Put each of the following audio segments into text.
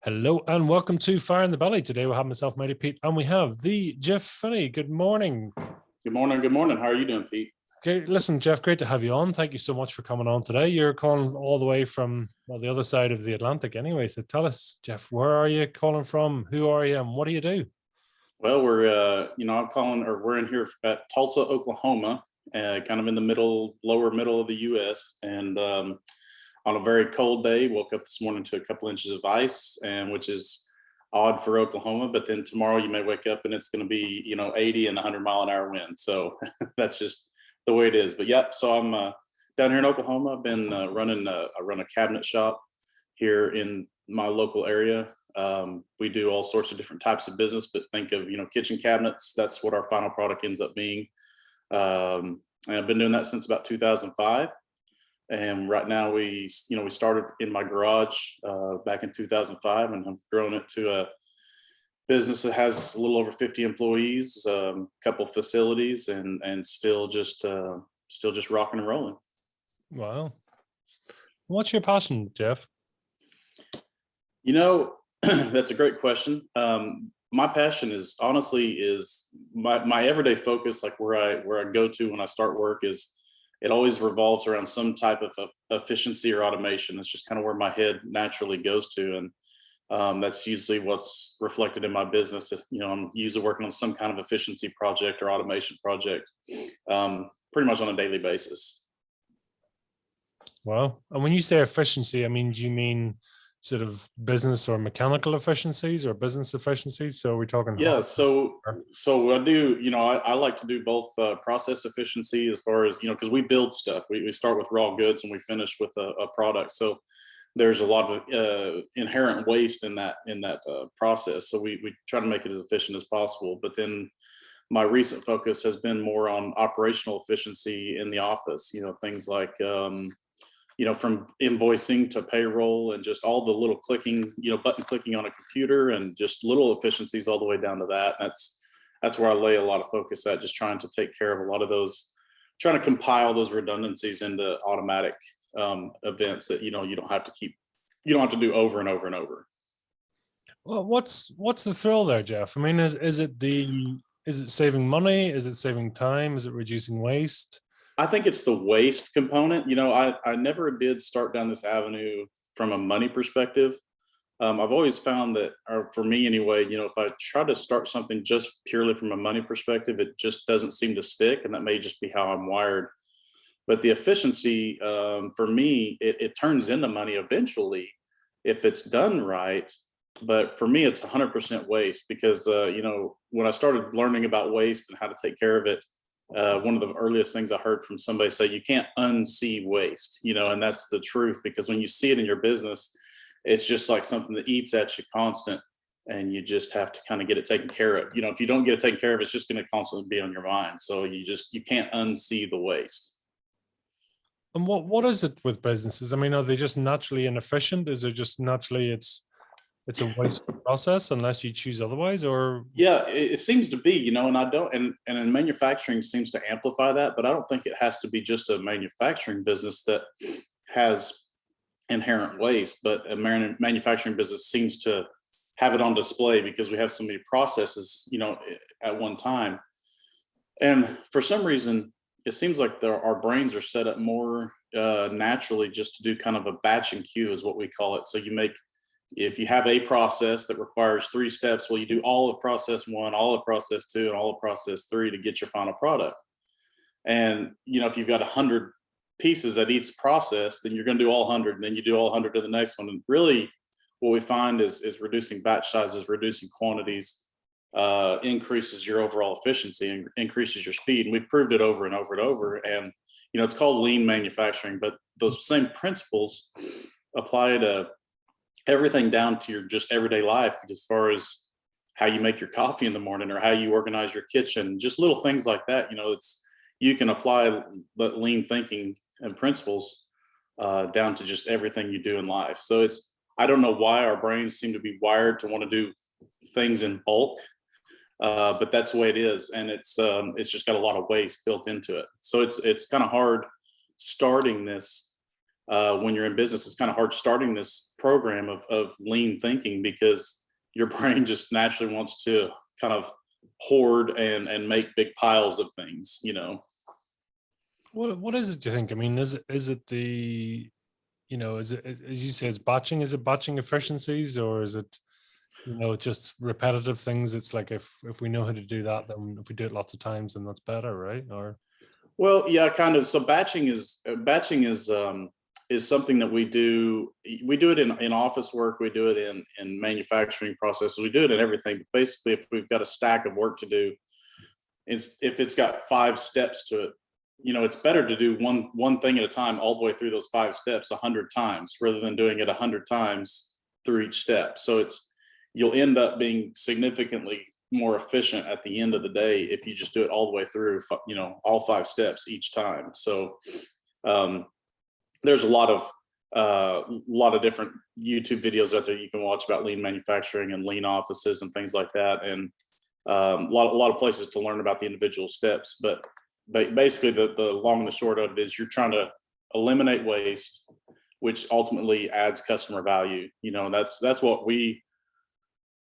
Hello and welcome to Fire in the Belly. Today we have myself, Mighty Pete, and we have the Jeff Finney. Good morning. Good morning. Good morning. How are you doing, Pete? Okay, listen, Jeff, great to have you on. Thank you so much for coming on today. You're calling all the way from the other side of the Atlantic anyway. So tell us, Jeff, where are you calling from? Who are you and what do you do? Well, we're in here at Tulsa, Oklahoma, kind of in the lower middle of the U.S. And on a very cold day, woke up this morning to a couple inches of ice, and which is odd for Oklahoma. But then tomorrow you may wake up and it's going to be 80 and 100-mile-an-hour wind. So that's just the way it is. But yep. So I'm down here in Oklahoma. I've been I run a cabinet shop here in my local area. We do all sorts of different types of business, but think of kitchen cabinets. That's what our final product ends up being. And I've been doing that since about 2005. And right now we started in my garage back in 2005, and I've grown it to a business that has a little over 50 employees, a couple facilities, and still just rocking and rolling. Wow. What's your passion, Jeff? That's a great question. My passion is my everyday focus, like where I go to when I start work, is it always revolves around some type of efficiency or automation. It's just kind of where my head naturally goes to. And that's usually what's reflected in my business. I'm usually working on some kind of efficiency project or automation project, pretty much on a daily basis. Well, and when you say efficiency, do you mean sort of business or mechanical efficiencies or business efficiencies? So we're talking. Yeah. So I do, I like to do both process efficiency as far as, because we build stuff. We start with raw goods and we finish with a product. So there's a lot of inherent waste in that process. So we try to make it as efficient as possible. But then my recent focus has been more on operational efficiency in the office, things like, from invoicing to payroll and just all the little clicking, button clicking on a computer, and just little efficiencies all the way down to that. That's where I lay a lot of focus at, just trying to take care of a lot of those, trying to compile those redundancies into automatic events that, you don't have to do over and over and over. Well, what's the thrill there, Jeff? Is it saving money? Is it saving time? Is it reducing waste? I think it's the waste component. I never did start down this avenue from a money perspective. I've always found that, or for me anyway, if I try to start something just purely from a money perspective, it just doesn't seem to stick. And that may just be how I'm wired. But the efficiency, for me, it turns into money eventually if it's done right. But for me, it's 100% waste because, when I started learning about waste and how to take care of it, one of the earliest things I heard from somebody say, you can't unsee waste, and that's the truth, because when you see it in your business, it's just like something that eats at you constant, and you just have to kind of get it taken care of. If you don't get it taken care of, it's just going to constantly be on your mind. So you can't unsee the waste. And what is it with businesses? Are they just naturally inefficient? Is it just naturally it's a wasteful process unless you choose otherwise? Or yeah, it seems to be, and I don't, and in manufacturing seems to amplify that, but I don't think it has to be just a manufacturing business that has inherent waste, but a manufacturing business seems to have it on display because we have so many processes, at one time. And for some reason, it seems like our brains are set up more naturally just to do kind of a batch and queue is what we call it. So if you have a process that requires 3 steps, well, you do all of process 1, all of process 2, and all of process 3 to get your final product. And, if you've got 100 pieces at each process, then you're going to do all 100, and then you do all 100 to the next one. And really what we find is reducing batch sizes, reducing quantities, increases your overall efficiency and increases your speed. And we've proved it over and over and over. And, it's called lean manufacturing, but those same principles apply to everything down to your just everyday life, as far as how you make your coffee in the morning or how you organize your kitchen, just little things like that. You can apply lean thinking and principles down to just everything you do in life. So I don't know why our brains seem to be wired to want to do things in bulk, but that's the way it is. And it's just got a lot of waste built into it. So it's kind of hard starting this when you're in business, it's kind of hard starting this program of lean thinking, because your brain just naturally wants to kind of hoard and make big piles of things, What is it, do you think? I mean, is it the, is it, as you say, is it batching efficiencies, or is it, just repetitive things? It's like, if we know how to do that, then if we do it lots of times, then that's better, right? Or Well, yeah, kind of. So batching is something that we do. We do it in office work. We do it in manufacturing processes. We do it in everything. But basically, if we've got a stack of work to do, if it's got 5 steps to it, it's better to do one thing at a time, all the way through those 5 steps 100 times, rather than doing it 100 times through each step. So you'll end up being significantly more efficient at the end of the day if you just do it all the way through, all 5 steps each time. So there's a lot of different YouTube videos out there you can watch about lean manufacturing and lean offices and things like that, and a lot of places to learn about the individual steps. But basically, the long and the short of it is, you're trying to eliminate waste, which ultimately adds customer value. And that's what we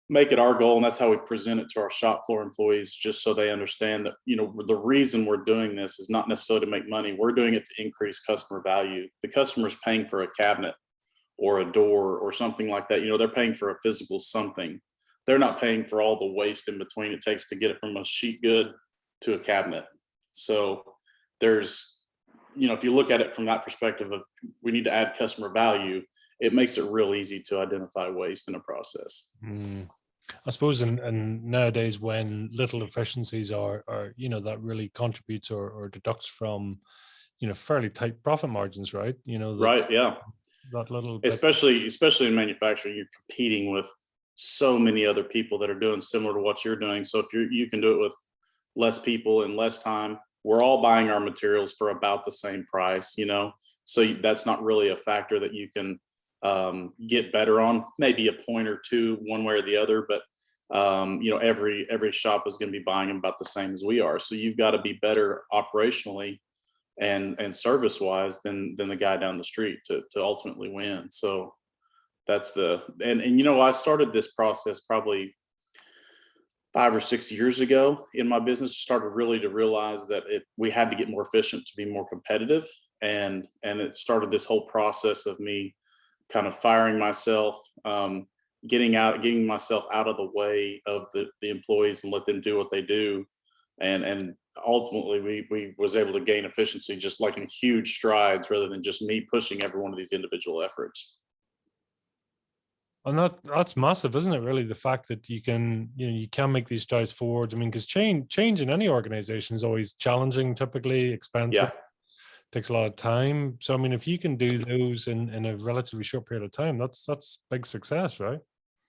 make it our goal, and that's how we present it to our shop floor employees, just so they understand that the reason we're doing this is not necessarily to make money. We're doing it to increase customer value. The customer's paying for a cabinet or a door or something like that. They're paying for a physical something. They're not paying for all the waste in between it takes to get it from a sheet good to a cabinet. So there's, if you look at it from that perspective of, we need to add customer value, it makes it real easy to identify waste in a process. I suppose in nowadays, when little efficiencies are that really contributes or deducts from fairly tight profit margins, right? Right, yeah. That little bit. Especially in manufacturing, you're competing with so many other people that are doing similar to what you're doing. So if you can do it with less people and less time, we're all buying our materials for about the same price, so that's not really a factor that you can get better on. Maybe a point or two one way or the other, but every shop is going to be buying them about the same as we are. So you've got to be better operationally and service wise than the guy down the street to ultimately win. So that's I started this process probably 5 or 6 years ago in my business. Started really to realize that we had to get more efficient to be more competitive, and it started this whole process of me kind of firing myself, getting myself out of the way of the employees and let them do what they do, and ultimately we was able to gain efficiency just like in huge strides, rather than just me pushing every one of these individual efforts. And that's massive, isn't it? Really, the fact that you can make these strides forwards. I mean, because change in any organization is always challenging, typically expensive, takes a lot of time. So I mean, if you can do those in a relatively short period of time, that's big success, right?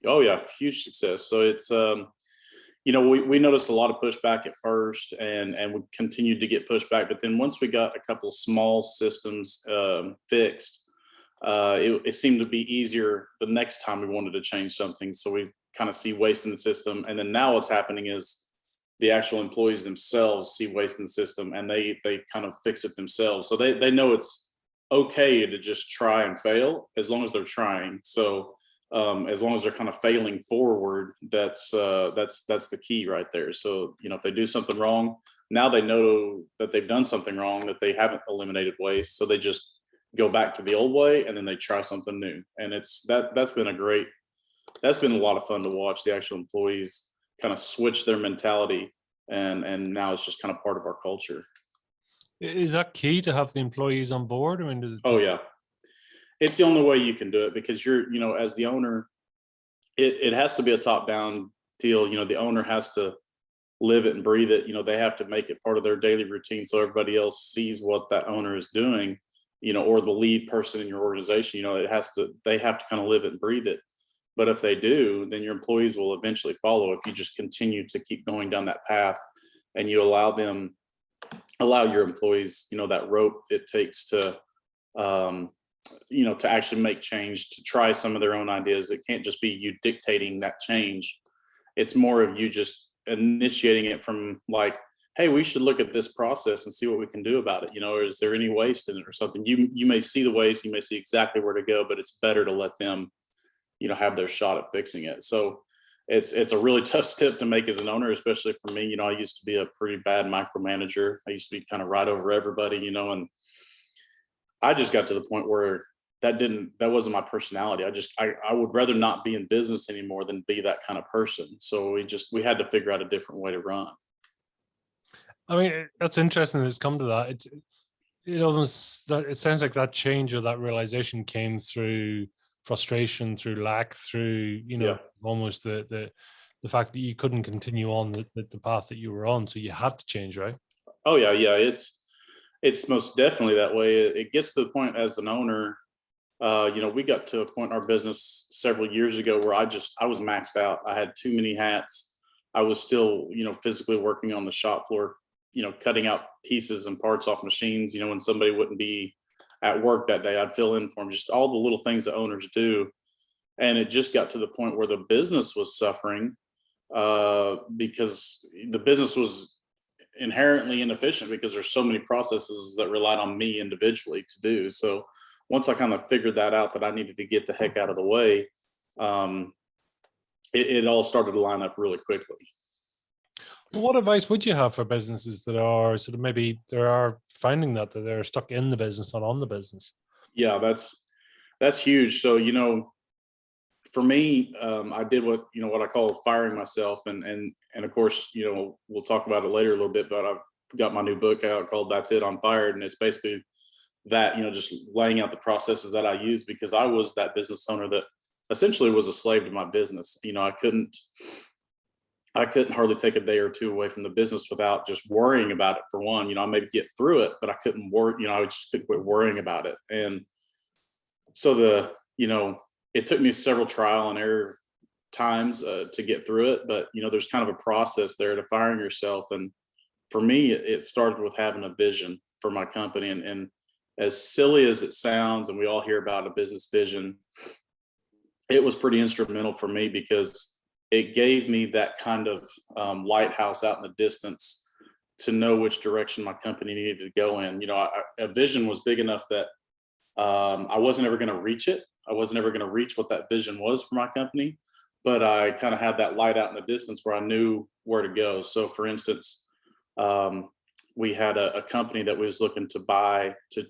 Oh yeah, huge success. So it's we noticed a lot of pushback at first, and we continued to get pushback. But then once we got a couple of small systems fixed, it seemed to be easier the next time we wanted to change something. So we kind of see waste in the system, and then now what's happening is the actual employees themselves see waste in the system, and they kind of fix it themselves. So they know it's okay to just try and fail as long as they're trying. So as long as they're kind of failing forward, that's the key right there. So if they do something wrong, now they know that they've done something wrong, that they haven't eliminated waste, so they just go back to the old way, and then they try something new. And that's been a lot of fun to watch the actual employees kind of switch their mentality, and now it's just kind of part of our culture. Is that key to have the employees on board? I mean, Oh yeah, it's the only way you can do it, because you're as the owner, it has to be a top down deal. The owner has to live it and breathe it. They have to make it part of their daily routine, so everybody else sees what that owner is doing, or the lead person in your organization. They have to kind of live it and breathe it. But if they do, then your employees will eventually follow, if you just continue to keep going down that path, and you allow your employees, that rope it takes to to actually make change, to try some of their own ideas. It can't just be you dictating that change. It's more of you just initiating it from, like, hey, we should look at this process and see what we can do about it. Or is there any waste in it or something? You may see the waste, you may see exactly where to go, but it's better to let them, have their shot at fixing it. So it's a really tough step to make as an owner, especially for me. I used to be a pretty bad micromanager. I used to be kind of right over everybody, and I just got to the point where that wasn't my personality. I would rather not be in business anymore than be that kind of person. So we had to figure out a different way to run. I mean, that's interesting that it's come to that. It sounds like that change or that realization came through frustration, through lack, through almost the fact that you couldn't continue on the path that you were on, so you had to change, right? Oh yeah. It's most definitely that way. It gets to the point as an owner. We got to a point in our business several years ago where I was maxed out. I had too many hats. I was still, physically working on the shop floor, cutting out pieces and parts off machines. When somebody wouldn't be at work that day, I'd fill in for them, just all the little things that owners do. And it just got to the point where the business was suffering because the business was inherently inefficient because there's so many processes that relied on me individually to do. So once I kind of figured that out, that I needed to get the heck out of the way, it all started to line up really quickly. Well, what advice would you have for businesses that are sort of maybe they are finding that they're stuck in the business, not on the business? Yeah, that's huge. So, for me, I did what I call firing myself, and of course, we'll talk about it later a little bit. But I've got my new book out called "That's It, I'm Fired," and it's basically that, just laying out the processes that I use, because I was that business owner that essentially was a slave to my business. I couldn't hardly take a day or two away from the business without just worrying about it. For one, I maybe get through it, but I couldn't worry, I just couldn't quit worrying about it. And so it took me several trial and error times to get through it. But, there's kind of a process there to firing yourself. And for me, it started with having a vision for my company. And as silly as it sounds, and we all hear about a business vision, it was pretty instrumental for me because it gave me that kind of lighthouse out in the distance to know which direction my company needed to go in. A vision was big enough that I wasn't ever going to reach it. I wasn't ever going to reach what that vision was for my company, but I kind of had that light out in the distance where I knew where to go. So for instance, we had a company that we was looking to buy to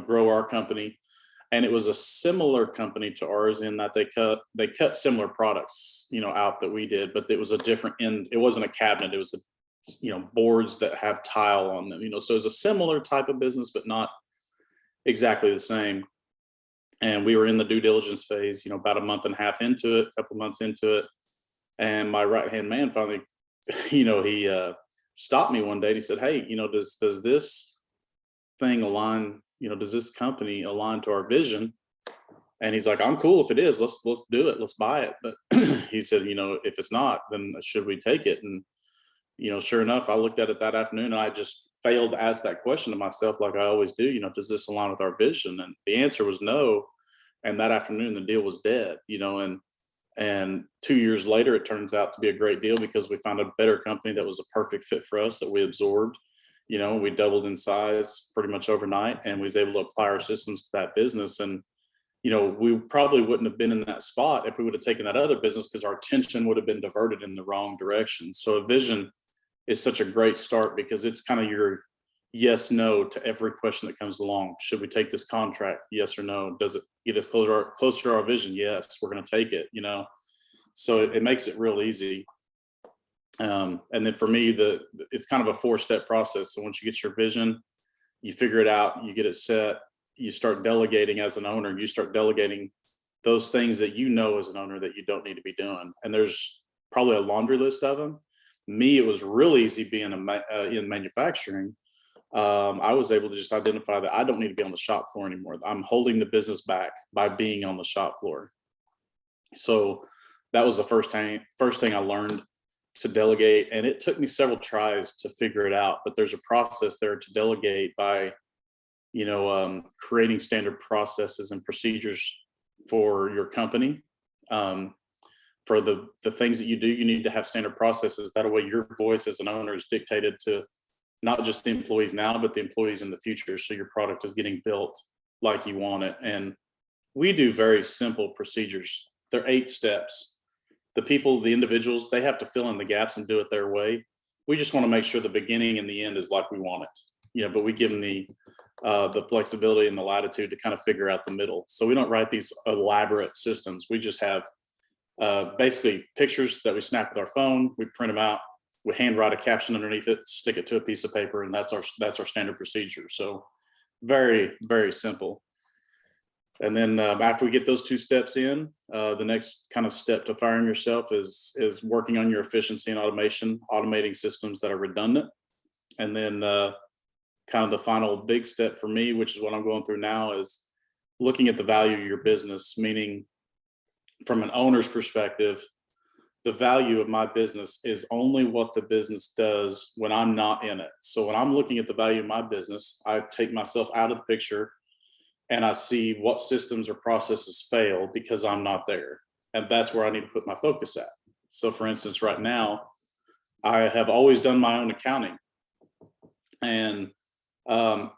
grow our company. And it was a similar company to ours in that they cut similar products, out that we did, but it was a different end. It wasn't a cabinet. It was boards that have tile on them, so it was a similar type of business, but not exactly the same. And we were in the due diligence phase, about a month and a half into it, a couple months into it. And my right-hand man finally, he stopped me one day and he said, "Hey, does this thing align, does this company align to our vision?" And he's like, "I'm cool if it is, let's do it, let's buy it." But he said, "If it's not, then should we take it?" And sure enough, I looked at it that afternoon and I just failed to ask that question to myself, like I always do, does this align with our vision? And the answer was no. And that afternoon, the deal was dead, and 2 years later, it turns out to be a great deal because we found a better company that was a perfect fit for us that we absorbed. We doubled in size pretty much overnight, and we was able to apply our systems to that business. And we probably wouldn't have been in that spot if we would have taken that other business, because our attention would have been diverted in the wrong direction. So a vision is such a great start because it's kind of your yes, no to every question that comes along. Should we take this contract? Yes or no. Does it get us closer to our vision? Yes, we're going to take it, So it makes it real easy. And then for me, it's kind of a 4-step process. So once you get your vision, you figure it out, you get it set, you start delegating as an owner, you start delegating those things that as an owner that you don't need to be doing. And there's probably a laundry list of them. Me, it was real easy being in manufacturing. I was able to just identify that I don't need to be on the shop floor anymore. I'm holding the business back by being on the shop floor. So that was the first thing I learned to delegate. And it took me several tries to figure it out, but there's a process there to delegate by, creating standard processes and procedures for your company. for the things that you do, you need to have standard processes. That way your voice as an owner is dictated to not just the employees now, but the employees in the future. So your product is getting built like you want it. And we do very simple procedures. They're 8 steps. The people, the individuals, they have to fill in the gaps and do it their way. We just want to make sure the beginning and the end is like we want it. But we give them the flexibility and the latitude to kind of figure out the middle. So we don't write these elaborate systems. We just have basically pictures that we snap with our phone. We print them out. We handwrite a caption underneath it, stick it to a piece of paper, and that's our standard procedure. So very, very simple. And then after we get those 2 steps in, the next kind of step to firing yourself is working on your efficiency and automation, automating systems that are redundant. And then kind of the final big step for me, which is what I'm going through now, is looking at the value of your business, meaning from an owner's perspective, the value of my business is only what the business does when I'm not in it. So when I'm looking at the value of my business, I take myself out of the picture and I see what systems or processes fail because I'm not there. And that's where I need to put my focus at. So for instance, right now, I have always done my own accounting. And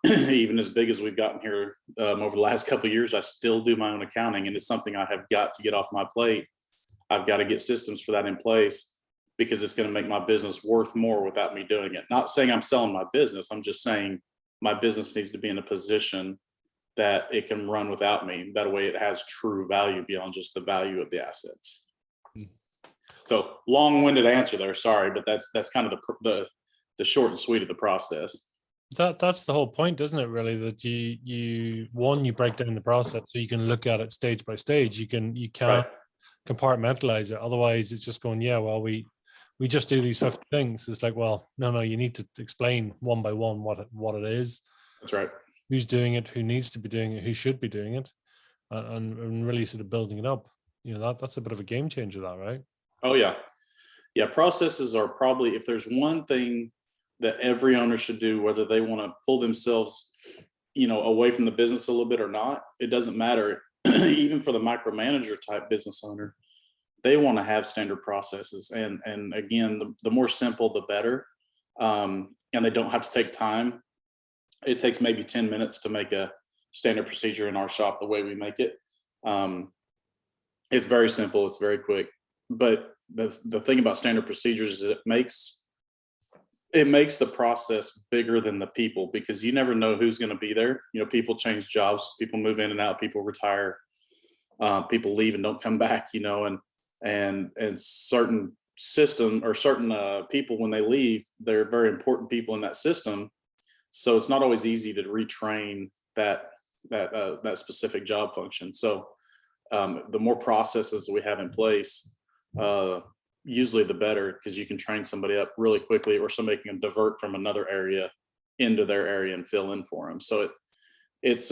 even as big as we've gotten here over the last couple of years, I still do my own accounting, and it's something I have got to get off my plate. I've got to get systems for that in place because it's going to make my business worth more without me doing it. Not saying I'm selling my business. I'm just saying my business needs to be in a position that it can run without me. That way it has true value beyond just the value of the assets. So long-winded answer there, sorry, but that's kind of the short and sweet of the process. That's the whole point, isn't it, really? That you break down the process so you can look at it stage by stage. You can't right. compartmentalize it. Otherwise it's just going, yeah, well, we just do these 50 things. It's like, well, no, you need to explain one by one what it is. That's right. Who's doing it, who needs to be doing it, who should be doing it, and really sort of building it up. That's a bit of a game changer, that, right? Oh yeah. Processes are probably, if there's one thing that every owner should do, whether they want to pull themselves, away from the business a little bit or not, it doesn't matter. Even for the micromanager type business owner, they want to have standard processes. And again, the more simple, the better. And they don't have to take time. It takes maybe 10 minutes to make a standard procedure in our shop the way we make it. It's very simple. It's very quick. But the thing about standard procedures is it makes the process bigger than the people, because you never know who's going to be there. People change jobs, people move in and out, people retire, people leave and don't come back, and certain system or certain people, when they leave, they're very important people in that system. So it's not always easy to retrain that specific job function. So the more processes we have in place, usually the better, because you can train somebody up really quickly, or somebody can divert from another area into their area and fill in for them. So it's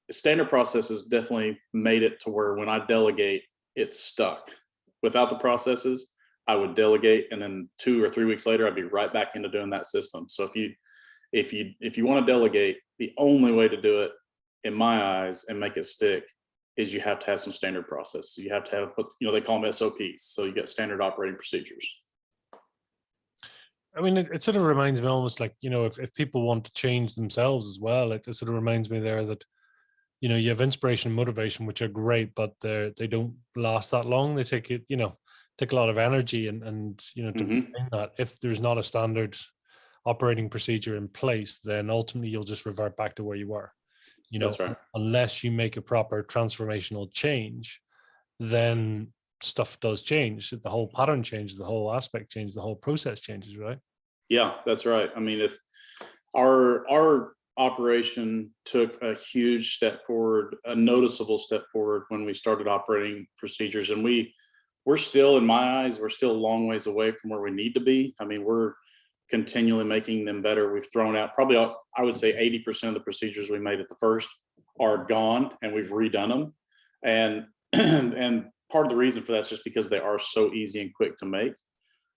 standard processes definitely made it to where when I delegate, it's stuck. Without the processes, I would delegate, and then 2 or 3 weeks later, I'd be right back into doing that system. So if you want to delegate, the only way to do it, in my eyes, and make it stick, is you have to have some standard process. You have to have what they call them SOPs. So you get standard operating procedures. I mean, it sort of reminds me almost like, if people want to change themselves as well, it sort of reminds me there that, you have inspiration and motivation, which are great, but they don't last that long. They take a lot of energy and to bring that. If there's not a standard operating procedure in place, then ultimately you'll just revert back to where you were. That's right. Unless you make a proper transformational change, then stuff does change. The whole pattern changes, the whole aspect changes, the whole process changes, right? Yeah, that's right. I mean, if our operation took a huge step forward, a noticeable step forward when we started operating procedures, and we're still, in my eyes, we're still a long ways away from where we need to be. I mean, we're continually making them better. We've thrown out probably, I would say 80% of the procedures we made at the first are gone, and we've redone them. And part of the reason for that is just because they are so easy and quick to make.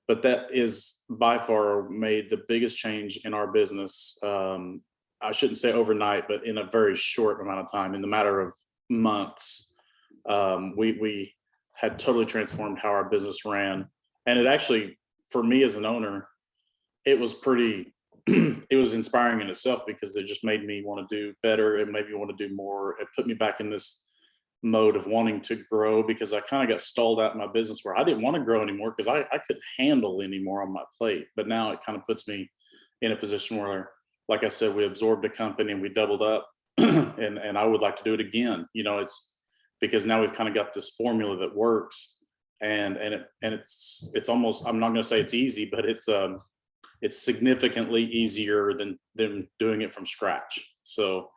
But that is by far made the biggest change in our business. I shouldn't say overnight, but in a very short amount of time, in the matter of months, we had totally transformed how our business ran. And it actually, for me as an owner, it was pretty, it was inspiring in itself, because it just made me want to do better. It made me want to do more. It put me back in this mode of wanting to grow, because I kind of got stalled out in my business where I didn't want to grow anymore, because I couldn't handle any more on my plate. But now it kind of puts me in a position where, like I said, we absorbed a company and we doubled up, and I would like to do it again. You know, it's because now we've kind of got this formula that works, and it's almost, I'm not going to say it's easy, but it's significantly easier than doing it from scratch. So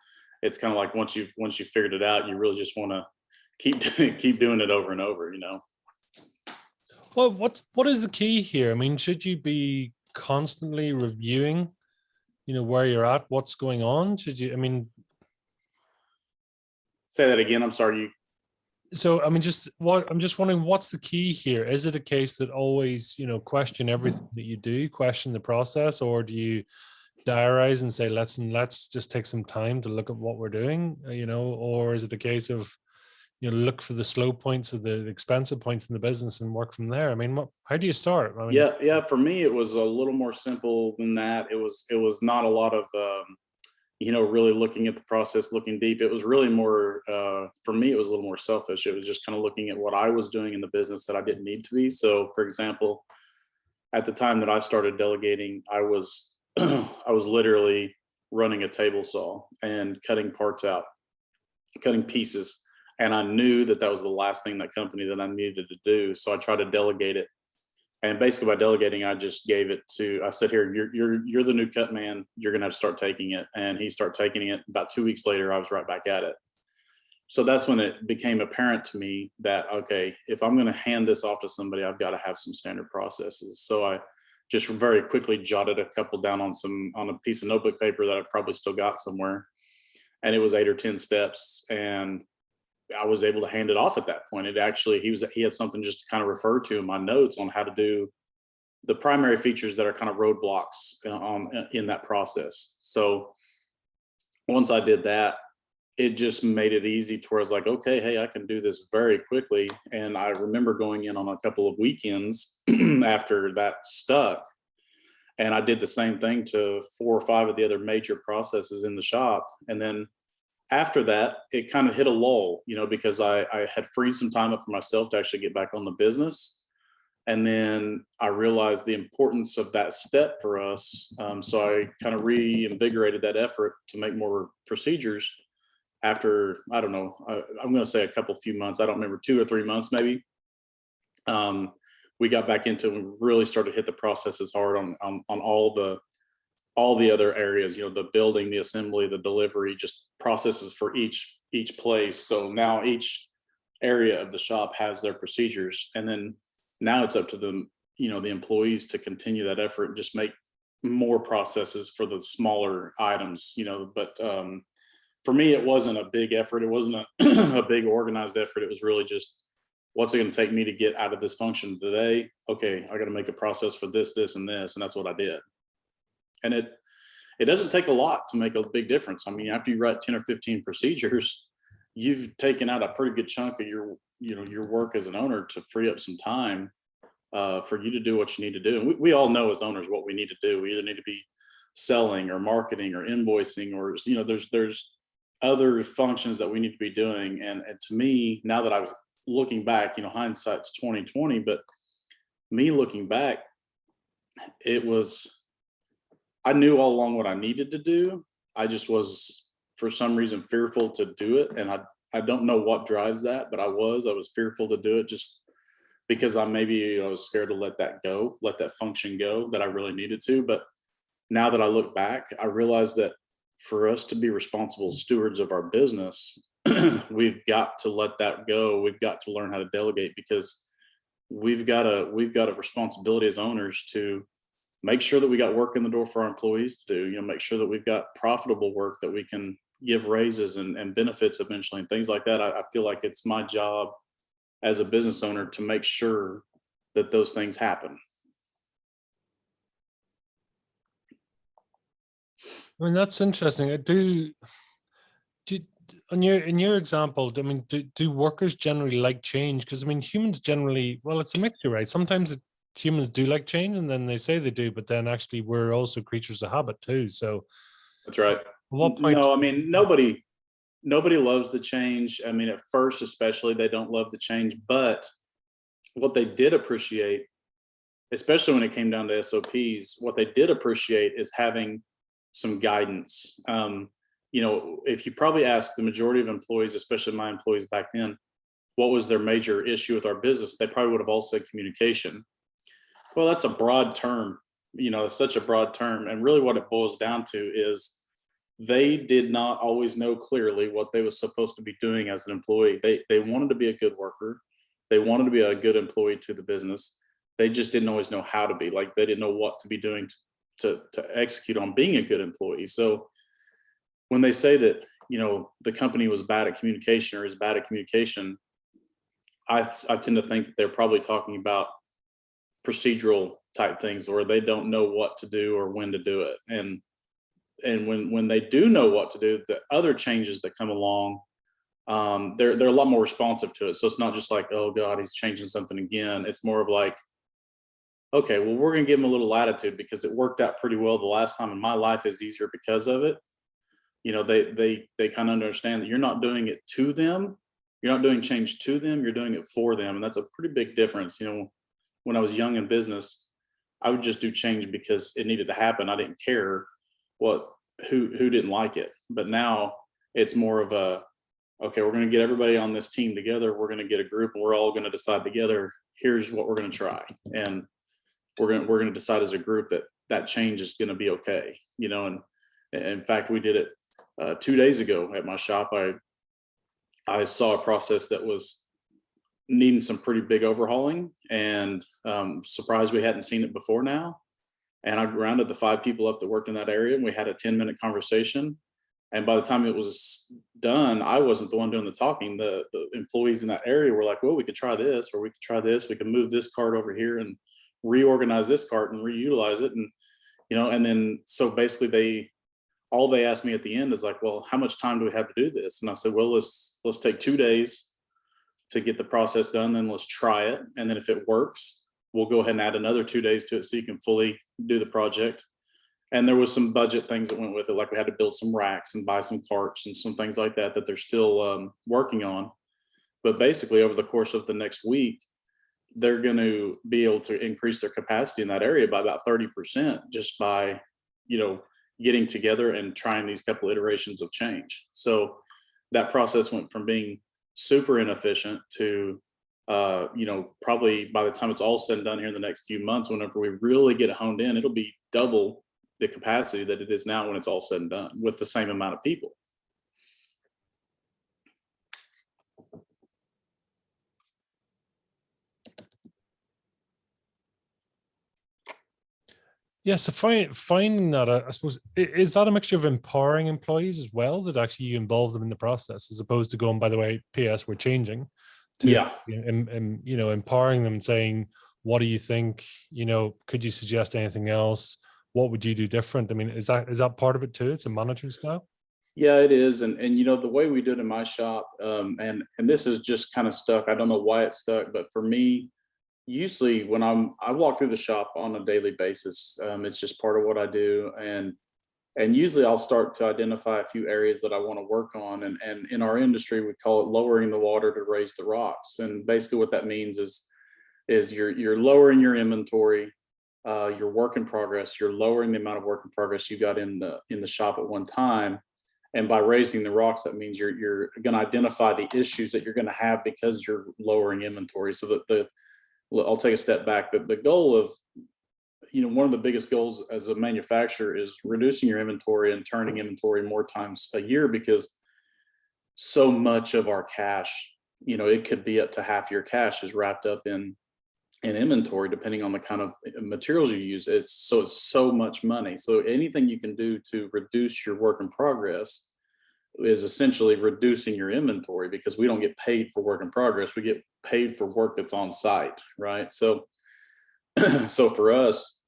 it's kind of like once you've figured it out, you really just want to keep doing it over and over, you know. Well, what is the key here? I mean, should you be constantly reviewing, you know, where you're at, what's going on? Should you, I mean, say that again, I'm sorry. So, I mean, I'm just wondering, what's the key here? Is it a case that always, you know, question everything that you do, question the process, or do you diarize and say, let's just take some time to look at what we're doing, you know, or is it a case of, you know, look for the slow points or the expensive points in the business and work from there? I mean, how do you start? I mean, Yeah. For me, it was a little more simple than that. It was not a lot of, you know, really looking at the process, looking deep. It was really more, for me, it was a little more selfish. It was just kind of looking at what I was doing in the business that I didn't need to be. So, for example, at the time that I started delegating, I was I was literally running a table saw and cutting parts out, cutting pieces. And I knew that that was the last thing in that company that I needed to do. So I tried to delegate it. And basically by delegating, I just gave it to, I said, here, you're the new cut man. You're going to have to start taking it. And he started taking it. About 2 weeks later, I was right back at it. So that's when it became apparent to me that, okay, if I'm going to hand this off to somebody, I've got to have some standard processes. So I just very quickly jotted a couple down on a piece of notebook paper that I probably still got somewhere. And it was 8 or 10 steps. And I was able to hand it off at that point. It actually, he had something just to kind of refer to in my notes on how to do the primary features that are kind of roadblocks in that process. So once I did that, it just made it easy to where I was like, okay, hey, I can do this very quickly. And I remember going in on a couple of weekends after that stuck. And I did the same thing to 4 or 5 of the other major processes in the shop. And then after that, it kind of hit a lull, you know, because I had freed some time up for myself to actually get back on the business. And then I realized the importance of that step for us. So I kind of reinvigorated that effort to make more procedures after, I don't know, I'm going to say a few months. I don't remember, 2 or 3 months, maybe. We got back into it and really started to hit the processes hard on all the other areas, you know, the building, the assembly, the delivery, just processes for each place. So now each area of the shop has their procedures. And then now it's up to them, you know, the employees to continue that effort and just make more processes for the smaller items, you know. But for me, it wasn't a big effort. It wasn't a big organized effort. It was really just, what's it going to take me to get out of this function today? Okay, I got to make a process for this, this, and this. And that's what I did. And it doesn't take a lot to make a big difference. I mean, after you write 10 or 15 procedures, you've taken out a pretty good chunk of your work as an owner to free up some time for you to do what you need to do. And we all know as owners what we need to do. We either need to be selling or marketing or invoicing, or, you know, there's other functions that we need to be doing. And to me, now that I'm looking back, you know, hindsight's 2020, but me looking back, I knew all along what I needed to do. I just was, for some reason, fearful to do it. And I don't know what drives that, but I was fearful to do it just because I was scared to let that function go that I really needed to. But now that I look back, I realize that for us to be responsible stewards of our business, we've got to let that go. We've got to learn how to delegate, because we've got a responsibility as owners to make sure that we got work in the door for our employees to do, you know, make sure that we've got profitable work that we can give raises and benefits eventually and things like that. I feel like it's my job as a business owner to make sure that those things happen. I mean, that's interesting. in your example, I mean, do workers generally like change? Because I mean, humans generally, well, it's a mixture, right? Sometimes humans do like change, and then they say they do, but then actually we're also creatures of habit too. So, That's right. at what point? No, I mean, nobody loves the change. I mean, at first, especially, they don't love the change. But what they did appreciate, especially when it came down to SOPs, what they did appreciate is having some guidance. You know, if you probably ask the majority of employees, especially my employees back then, what was their major issue with our business, they probably would have all said communication. Well, that's a broad term. You know, it's such a broad term. And really what it boils down to is they did not always know clearly what they was supposed to be doing as an employee. They wanted to be a good worker. They wanted to be a good employee to the business. They just didn't always know how to be. Like they didn't know what to be doing to execute on being a good employee. So when they say that, you know, the company was bad at communication or is bad at communication, I tend to think that they're probably talking about procedural type things, or they don't know what to do or when to do it. And when they do know what to do, the other changes that come along, they're a lot more responsive to it. So it's not just like, oh God, he's changing something again. It's more of like, okay, well, we're gonna give him a little latitude because it worked out pretty well the last time, and my life is easier because of it. You know, they kind of understand that you're not doing it to them, you're not doing change to them, you're doing it for them, and that's a pretty big difference. You know, when I was young in business, I would just do change because it needed to happen. I didn't care what who didn't like it. But now it's more of a, okay, we're going to get everybody on this team together. We're going to get a group, and we're all going to decide together. Here's what we're going to try, and we're going to decide as a group that that change is going to be okay. You know, and in fact, we did it 2 days ago at my shop. I saw a process that was needing some pretty big overhauling, and surprised we hadn't seen it before now. And I rounded the 5 people up that worked in that area, and we had a 10-minute conversation. And by the time it was done, I wasn't the one doing the talking. The employees in that area were like, well, we could try this, or we could try this. We could move this cart over here and reorganize this cart and reutilize it. And, you know, and then so basically all they asked me at the end is like, well, how much time do we have to do this? And I said, well, let's take 2 days to get the process done. Then let's try it. And then if it works, we'll go ahead and add another 2 days to it so you can fully do the project. And there was some budget things that went with it, like we had to build some racks and buy some carts and some things like that that they're still working on. But basically, over the course of the next week, they're going to be able to increase their capacity in that area by about 30% just by, you know, getting together and trying these couple iterations of change. So that process went from being super inefficient to you know, probably by the time it's all said and done here in the next few months, whenever we really get it honed in, it'll be double the capacity that it is now when it's all said and done with the same amount of people. Yeah, so finding that, I suppose, is that a mixture of empowering employees as well, that actually you involve them in the process, as opposed to going, by the way, PS, we're changing, to, Yeah. you know, empowering them and saying, what do you think? You know, could you suggest anything else? What would you do different? I mean, is that part of it too? It's a management style. Yeah, it is. And you know, the way we do it in my shop, and this is just kind of stuck. I don't know why it's stuck, but for me, usually when I walk through the shop on a daily basis, it's just part of what I do. And usually I'll start to identify a few areas that I want to work on. And in our industry, we call it lowering the water to raise the rocks. And basically what that means is you're lowering your inventory, your work in progress, you're lowering the amount of work in progress you got in the shop at one time. And by raising the rocks, that means you're going to identify the issues that you're going to have because you're lowering inventory. So that I'll take a step back. The goal of, you know, one of the biggest goals as a manufacturer is reducing your inventory and turning inventory more times a year, because so much of our cash, you know, it could be up to half your cash is wrapped up in inventory, depending on the kind of materials you use. It's so much money. So anything you can do to reduce your work in progress is essentially reducing your inventory, because we don't get paid for work in progress. We get paid for work that's on site, right? So, so for us,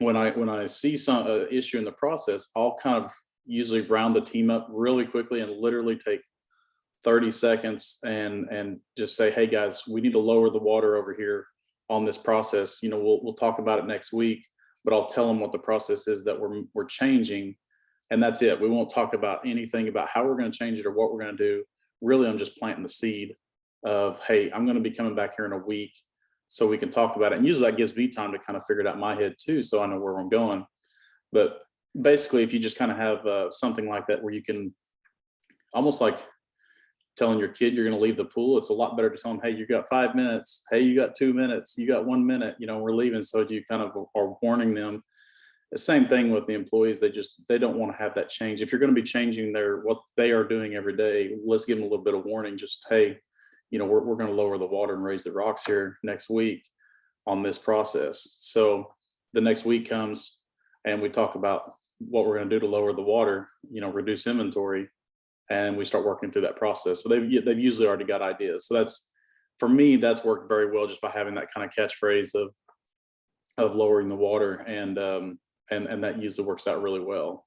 when I see some issue in the process, I'll kind of usually round the team up really quickly and literally take 30 seconds and just say, hey guys, we need to lower the water over here on this process. You know, we'll talk about it next week, but I'll tell them what the process is that we're changing, and that's it. We won't talk about anything about how we're going to change it or what we're going to do. Really, I'm just planting the seed of, hey, I'm going to be coming back here in a week so we can talk about it. And usually that gives me time to kind of figure it out in my head too, so I know where I'm going. But basically, if you just kind of have something like that where you can almost like telling your kid you're going to leave the pool, it's a lot better to tell them, hey, you got 5 minutes, hey, you got 2 minutes, you got 1 minute, you know, we're leaving. So you kind of are warning them. The same thing with the employees. They don't want to have that change. If you're going to be changing what they are doing every day, let's give them a little bit of warning. Just, hey, you know, we're going to lower the water and raise the rocks here next week on this process. So the next week comes and we talk about what we're going to do to lower the water, you know, reduce inventory, and we start working through that process. So they've usually already got ideas. So for me, that's worked very well just by having that kind of catchphrase of lowering the water, and that usually works out really well.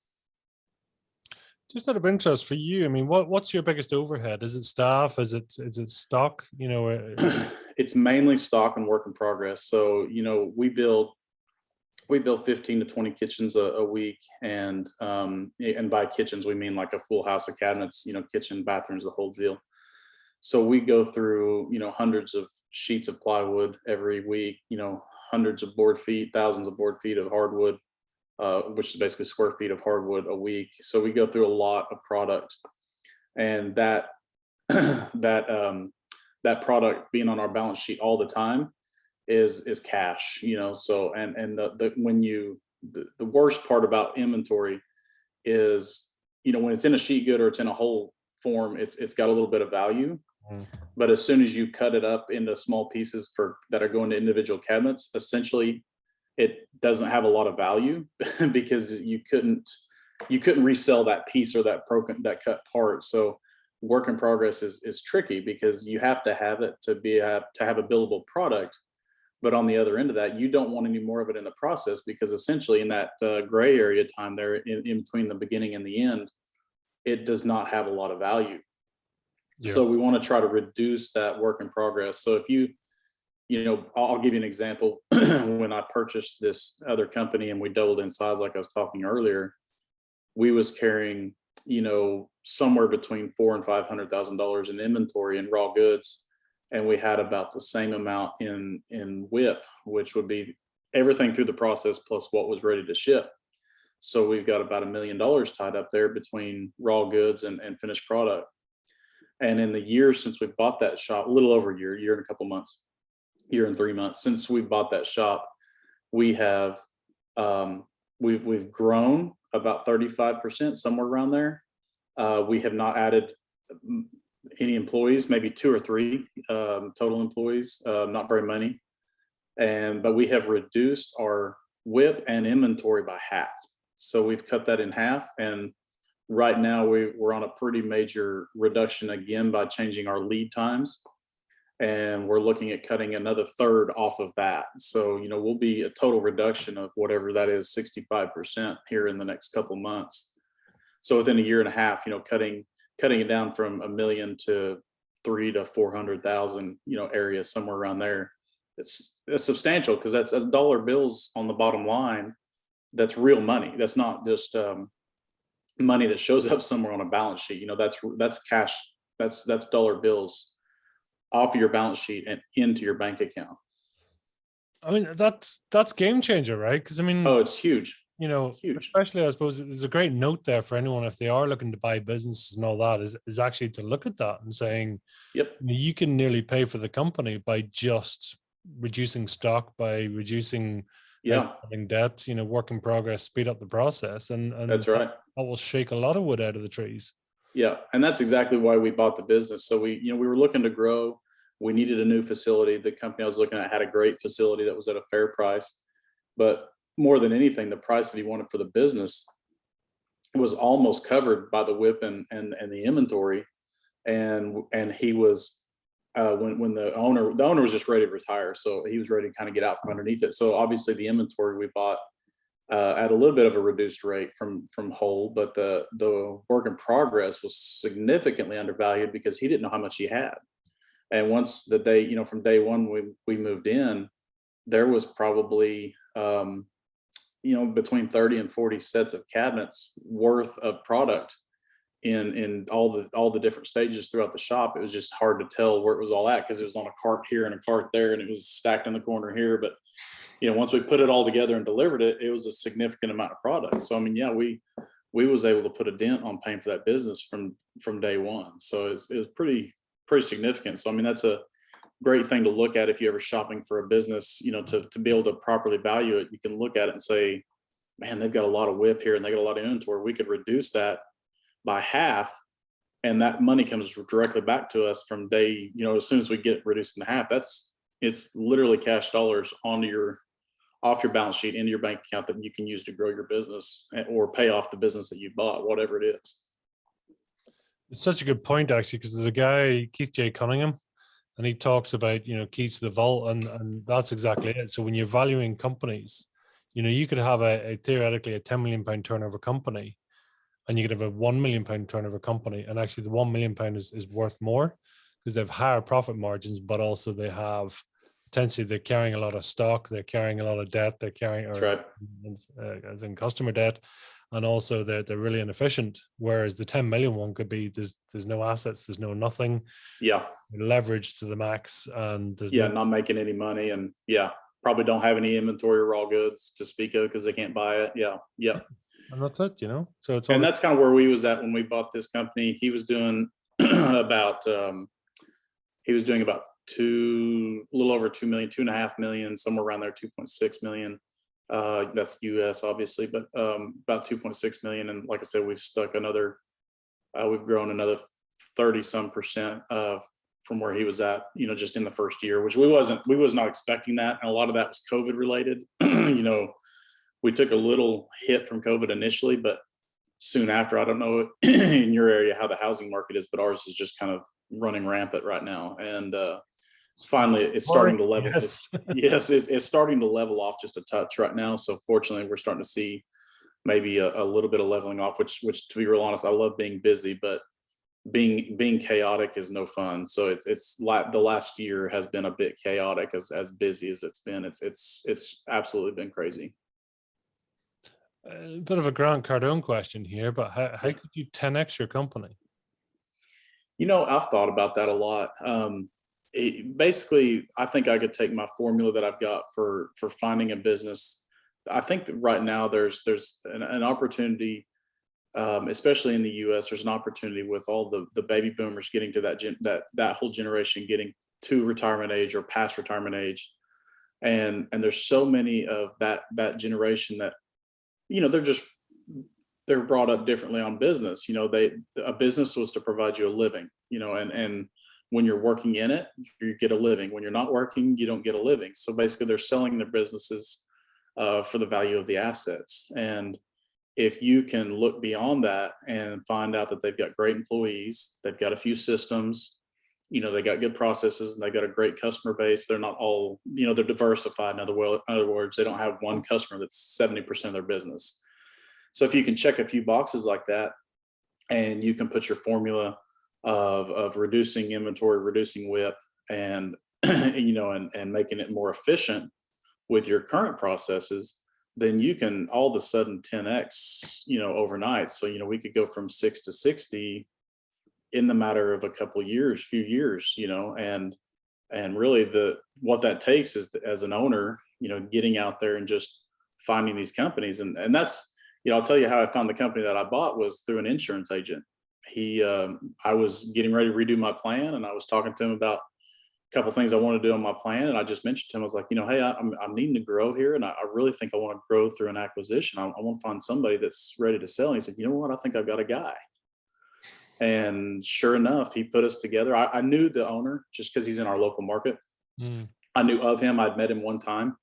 Just out of interest for you, I mean, what's your biggest overhead? Is it staff? Is it stock? You know, it's mainly stock and work in progress. So, you know, we build 15 to 20 kitchens a week, and by kitchens we mean like a full house of cabinets, you know, kitchen, bathrooms, the whole deal. So we go through, you know, hundreds of sheets of plywood every week, you know, hundreds of board feet, thousands of board feet of hardwood, which is basically square feet of hardwood a week. So we go through a lot of product, and that that product being on our balance sheet all the time is cash, you know. So and the worst part about inventory is, you know, when it's in a sheet good or it's in a whole form, it's got a little bit of value. But as soon as you cut it up into small pieces that are going to individual cabinets, essentially it doesn't have a lot of value because you couldn't resell that piece or that cut part. So work in progress is tricky because you have to have it to have a billable product. But on the other end of that, you don't want any more of it in the process, because essentially in that gray area time there in between the beginning and the end, it does not have a lot of value. Yeah. So we want to try to reduce that work in progress. So if you know, I'll give you an example. When I purchased this other company and we doubled in size, like I was talking earlier, we was carrying, you know, somewhere between $400,000 and $500,000 in inventory and raw goods. And we had about the same amount in WIP, which would be everything through the process plus what was ready to ship. So we've got about $1 million tied up there between raw goods and finished product. And in the year since we bought that shop, a little over a year and a couple months, year and 3 months since we bought that shop, we have we've grown about 35%, somewhere around there. We have not added any employees, maybe 2 or 3 total employees, not very many. But we have reduced our WIP and inventory by half. So we've cut that in half. And right now we're on a pretty major reduction again by changing our lead times. And we're looking at cutting another third off of that. So, you know, we'll be a total reduction of whatever that is, 65% here in the next couple months. So within a year and a half, you know, cutting it down from $1 million to 300,000 to 400,000, you know, area somewhere around there. It's substantial, because that's dollar bills on the bottom line. That's real money. That's not just money that shows up somewhere on a balance sheet. You know, that's cash. That's dollar bills off of your balance sheet and into your bank account. I mean, that's game changer, right? Because I mean, oh, it's huge. You know, huge. Especially I suppose there's a great note there for anyone if they are looking to buy businesses and all that is actually to look at that and saying, yep, you can nearly pay for the company by just reducing stock, by reducing debt, you know, work in progress, speed up the process, and that's right. That will shake a lot of wood out of the trees. Yeah, and that's exactly why we bought the business. So we were looking to grow. We needed a new facility. The company I was looking at had a great facility that was at a fair price, but more than anything, the price that he wanted for the business was almost covered by the WIP and the inventory. And he was when the owner was just ready to retire, so he was ready to kind of get out from underneath it. So obviously the inventory we bought at a little bit of a reduced rate from whole, but the work in progress was significantly undervalued because he didn't know how much he had. And once the day, from day one we moved in, there was probably between 30 and 40 sets of cabinets worth of product in all the different stages throughout the shop. It was just hard to tell where it was all at because it was on a cart here and a cart there, and it was stacked in the corner here. But once we put it all together and delivered it, it was a significant amount of product. So I mean, yeah, we was able to put a dent on paying for that business from day one. So it was pretty significant. So I mean, that's a great thing to look at if you're ever shopping for a business, to be able to properly value it. You can look at it and say, man, they've got a lot of WIP here and they got a lot of inventory. We could reduce that by half, and that money comes directly back to us from day, as soon as we get reduced in half. It's literally cash dollars off your balance sheet into your bank account that you can use to grow your business or pay off the business that you bought, whatever it is. It's such a good point, actually, because there's a guy, Keith J. Cunningham, and he talks about, keys to the vault, and that's exactly it. So when you're valuing companies, you could have a theoretically a 10 million pound turnover company, and you could have a 1 million pound turnover company, and actually the 1 million pound is worth more because they have higher profit margins, but also they have potentially they're carrying a lot of stock, they're carrying a lot of debt, they're carrying as in customer debt, and also they're really inefficient. Whereas the 10 million one could be there's no assets, there's no nothing, leverage to the max, and there's not making any money, and probably don't have any inventory or raw goods to speak of because they can't buy it. And that's it, So it's that's kind of where we was at when we bought this company. He was doing about a little over 2 million, 2.5 million, somewhere around there, 2.6 million. That's US obviously, but about 2.6 million. And like I said, we've grown another 30 some percent from where he was at, just in the first year, which we was not expecting that. And a lot of that was COVID related. We took a little hit from COVID initially, but soon after, I don't know in your area how the housing market is, but ours is just kind of running rampant right now. And finally, it's starting to level. Yes, it's starting to level off just a touch right now. So fortunately, we're starting to see maybe a little bit of leveling off, which to be real honest, I love being busy, but being chaotic is no fun. So it's like the last year has been a bit chaotic, as busy as it's been. It's absolutely been crazy. A bit of a Grant Cardone question here, but how could you 10x your company? I've thought about that a lot. Basically, I think I could take my formula that I've got for finding a business. I think that right now there's an opportunity, especially in the U.S. There's an opportunity with all the baby boomers getting to that whole generation getting to retirement age or past retirement age, and there's so many of that generation that they're brought up differently on business. A business was to provide you a living, and when you're working in it, you get a living. When you're not working, you don't get a living. So basically they're selling their businesses for the value of the assets. And if you can look beyond that and find out that they've got great employees, they've got a few systems, they got good processes, and they got a great customer base. They're not all, they're diversified. In other words, they don't have one customer that's 70% of their business. So if you can check a few boxes like that, and you can put your formula of reducing inventory, reducing WIP, and and making it more efficient with your current processes, then you can all of a sudden 10x, overnight. So we could go from 6 to 60 in the matter of a few years, and really what that takes is, as an owner, getting out there and just finding these companies. And that's, I'll tell you how I found the company that I bought was through an insurance agent. I was getting ready to redo my plan, and I was talking to him about a couple of things I want to do on my plan. And I just mentioned to him, I was like, hey, I'm needing to grow here. And I really think I want to grow through an acquisition. I want to find somebody that's ready to sell. And he said, you know what? I think I've got a guy. And sure enough, he put us together. I knew the owner just because he's in our local market. I knew of him. I'd met him one time,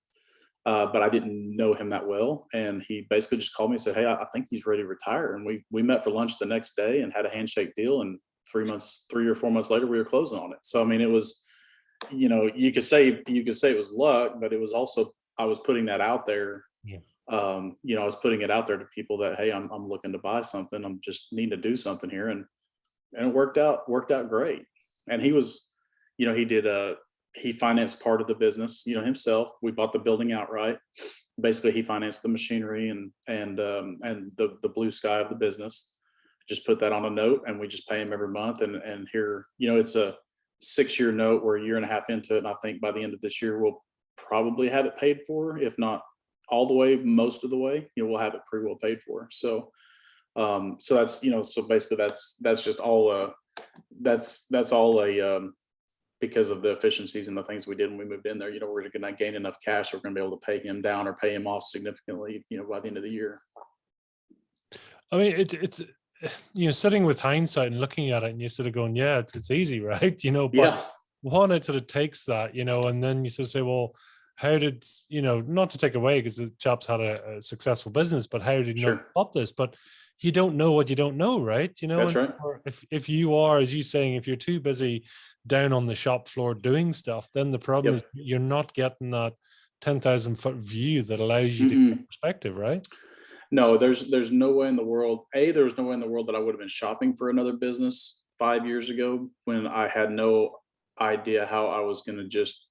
but I didn't know him that well. And he basically just called me and said, hey, I think he's ready to retire. And we met for lunch the next day and had a handshake deal. And 3 or 4 months later, we were closing on it. So, I mean, it was, you could say it was luck, but it was also, I was putting that out there I was putting it out there to people that, hey, I'm looking to buy something. I'm just need to do something here. And it worked out great. And he was, he did he financed part of the business, himself. We bought the building outright. Basically, he financed the machinery and the blue sky of the business. Just put that on a note, and we just pay him every month. And here, it's a 6-year note. We're a year and a half into it, and I think by the end of this year we'll probably have it paid for, if not all the way, most of the way. We'll have it pretty well paid for. So so that's, so basically that's just all that's all because of the efficiencies and the things we did when we moved in there. We're going to gain enough cash, we're going to be able to pay him down or pay him off significantly, by the end of the year. I mean, it's sitting with hindsight and looking at it, and you're sort of going, yeah, it's easy, right? But Yeah. one, it sort of takes that, and then you sort of say, well, how did, not to take away, because the chap's had a successful business, but how did you know about this? But you don't know what you don't know, right? That's right. If you are, as you saying, if you're too busy down on the shop floor doing stuff, then the problem is you're not getting that 10,000-foot view that allows you to get perspective, right? No, there's no way in the world. There was no way in the world that I would have been shopping for another business 5 years ago, when I had no idea how I was going to just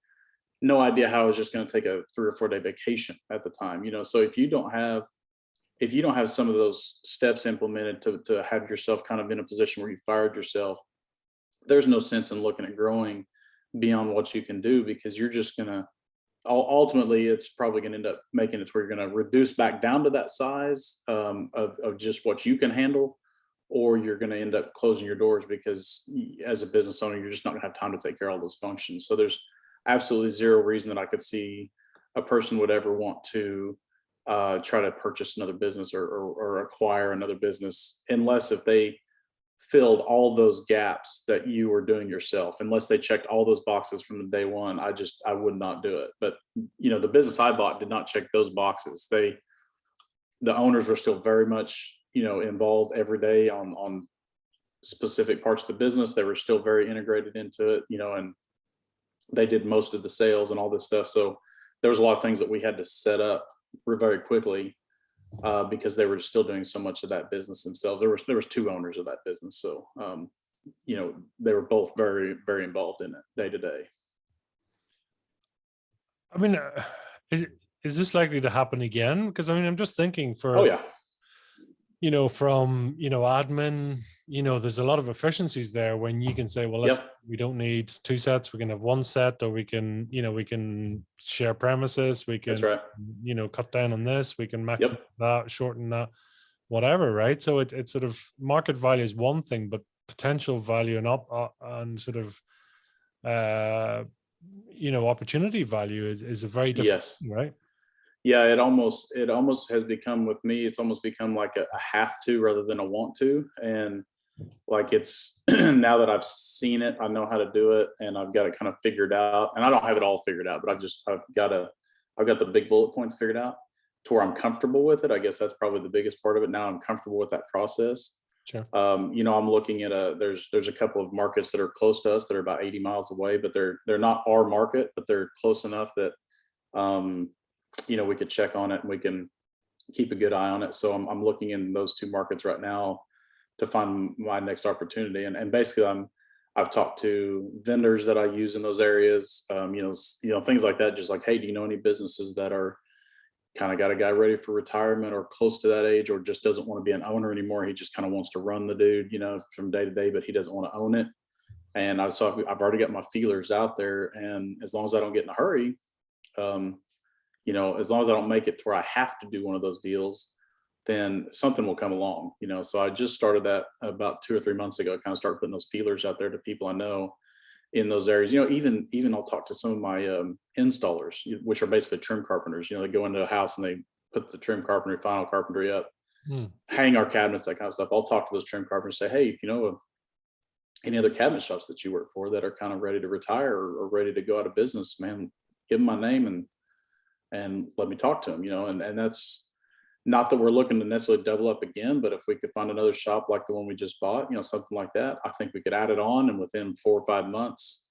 take a 3 or 4 day vacation at the time. So if you don't have some of those steps implemented to have yourself kind of in a position where you fired yourself, there's no sense in looking at growing beyond what you can do, because you're just going to, ultimately, it's probably going to end up making it where you're going to reduce back down to that size of just what you can handle, or you're going to end up closing your doors, because as a business owner, you're just not going to have time to take care of all those functions. So there's absolutely zero reason that I could see a person would ever want to try to purchase another business or acquire another business, unless if they filled all those gaps that you were doing yourself. Unless they checked all those boxes from the day one, I would not do it. But the business I bought did not check those boxes. The owners were still very much involved every day on specific parts of the business. They were still very integrated into it, and they did most of the sales and all this stuff. So there was a lot of things that we had to set up very quickly because they were still doing so much of that business themselves. There was 2 owners of that business, so they were both very, very involved in it day to day. I mean, is this likely to happen again? Because I mean, I'm just thinking for, oh yeah, from admin, there's a lot of efficiencies there when you can say, well, we don't need 2 sets, we can have 1 set, or we can we can share premises, we can cut down on this, we can maximize that, shorten that, whatever, right? So it's sort of, market value is one thing, but potential value and sort of opportunity value is a very different thing, right? Yeah, it almost has become, with me, it's almost become like a have to rather than a want to. And like, it's now that I've seen it, I know how to do it, and I've got it kind of figured out. And I don't have it all figured out, but I've got the big bullet points figured out to where I'm comfortable with it. I guess that's probably the biggest part of it. Now I'm comfortable with that process. Sure. I'm looking at there's a couple of markets that are close to us that are about 80 miles away, but they're not our market, but they're close enough that we could check on it and we can keep a good eye on it. So I'm looking in those 2 markets right now to find my next opportunity. And basically I've talked to vendors that I use in those areas, things like that. Just like, hey, do you know any businesses that are kind of got a guy ready for retirement or close to that age, or just doesn't want to be an owner anymore? He just kind of wants to run the dude, from day to day, but he doesn't want to own it. And I've already got my feelers out there. And as long as I don't get in a hurry, as long as I don't make it to where I have to do one of those deals, then something will come along, So I just started that about 2 or 3 months ago. I kind of started putting those feelers out there to people I know in those areas. Even I'll talk to some of my installers, which are basically trim carpenters. They go into a house and they put the trim carpentry, final carpentry up, hang our cabinets, that kind of stuff. I'll talk to those trim carpenters, say, hey, if you know of any other cabinet shops that you work for that are kind of ready to retire or ready to go out of business, man, give them my name and let me talk to them, and that's not that we're looking to necessarily double up again, but if we could find another shop like the one we just bought, something like that, I think we could add it on, and within 4 or 5 months,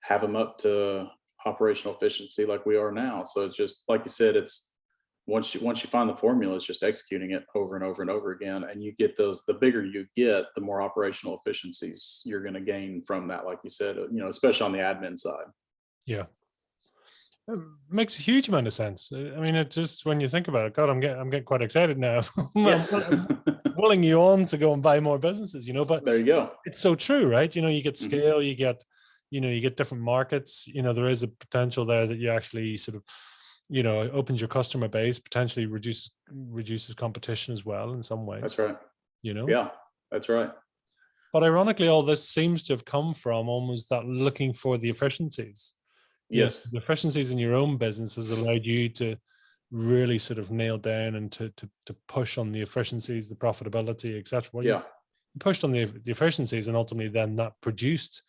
have them up to operational efficiency like we are now. So it's just, like you said, it's once you find the formula, it's just executing it over and over and over again. And you get those, the bigger you get, the more operational efficiencies you're going to gain from that. Like you said, especially on the admin side. Yeah. It makes a huge amount of sense. I mean, it just, when you think about it, God, I'm getting quite excited now. I'm willing you on to go and buy more businesses, but there you go. It's so true, right? You get Mhm. scale, you get different markets, there is a potential there that you actually sort of, opens your customer base, potentially reduces competition as well in some ways. That's right. you know Yeah, that's right. But ironically, all this seems to have come from almost that looking for the efficiencies. Yes. The efficiencies in your own business has allowed you to really sort of nail down and to push on the efficiencies, the profitability, etc. Well, Yeah. you pushed on the efficiencies, and ultimately then that produced,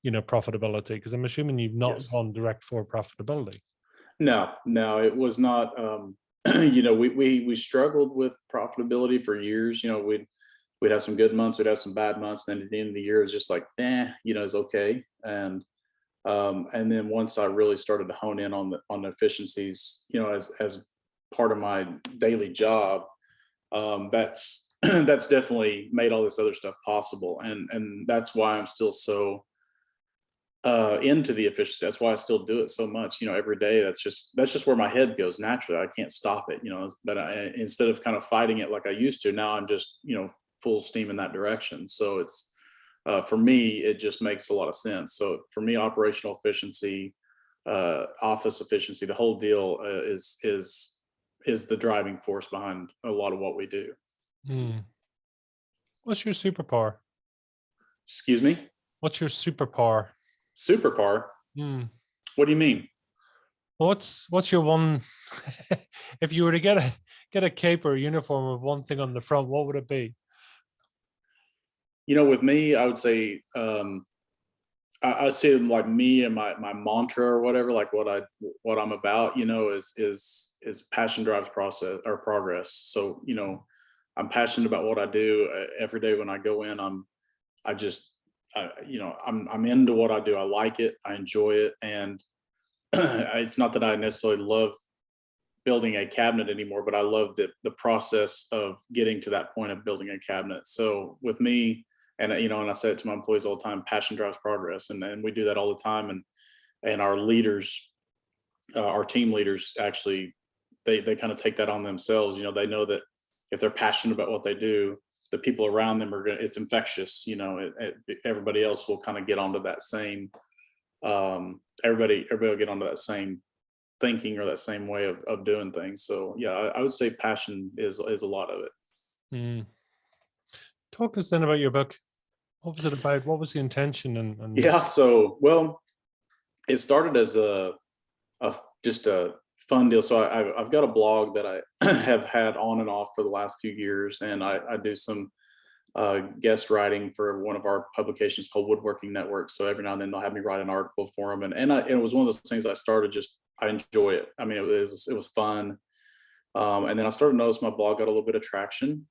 profitability. Because I'm assuming you've not Yes. gone direct for profitability. No, it was not. We struggled with profitability for years. We'd have some good months, we'd have some bad months. Then at the end of the year, it was just like, it's okay. And then once I really started to hone in on the efficiencies, as part of my daily job, that's that's definitely made all this other stuff possible. And that's why I'm still so into the efficiency. That's why I still do it so much, every day. That's just where my head goes naturally. I can't stop it, but instead of kind of fighting it like I used to, now I'm just, full steam in that direction. So it's, for me, it just makes a lot of sense. So for me, operational efficiency, office efficiency, the whole deal is the driving force behind a lot of what we do. What's your superpower? Excuse me? What's your superpower? Superpower? What do you mean? What's your one? If you were to get a cape or a uniform with one thing on the front, what would it be? With me, I would say, I'd say like me and my mantra or whatever, like what I'm about, is passion drives process or progress. So, I'm passionate about what I do. Every day when I go in, I'm into what I do. I like it. I enjoy it. And it's not that I necessarily love building a cabinet anymore, but I love the process of getting to that point of building a cabinet. So with me, and I say it to my employees all the time, passion drives progress. And we do that all the time. And our leaders, our team leaders, actually, they kind of take that on themselves. They know that if they're passionate about what they do, the people around them it's infectious. Everybody else will kind of get onto that same, everybody will get onto that same thinking or that same way of doing things. So yeah, I would say passion is a lot of it. Talk to us then about your book. What was it about? What was the intention? And yeah, so well, it started as just a fun deal. So I've got a blog that I have had on and off for the last few years, and I do some guest writing for one of our publications called Woodworking Network. So every now and then they'll have me write an article for them, and it was one of those things I started I enjoy it. I mean, it was fun, and then I started to notice my blog got a little bit of traction.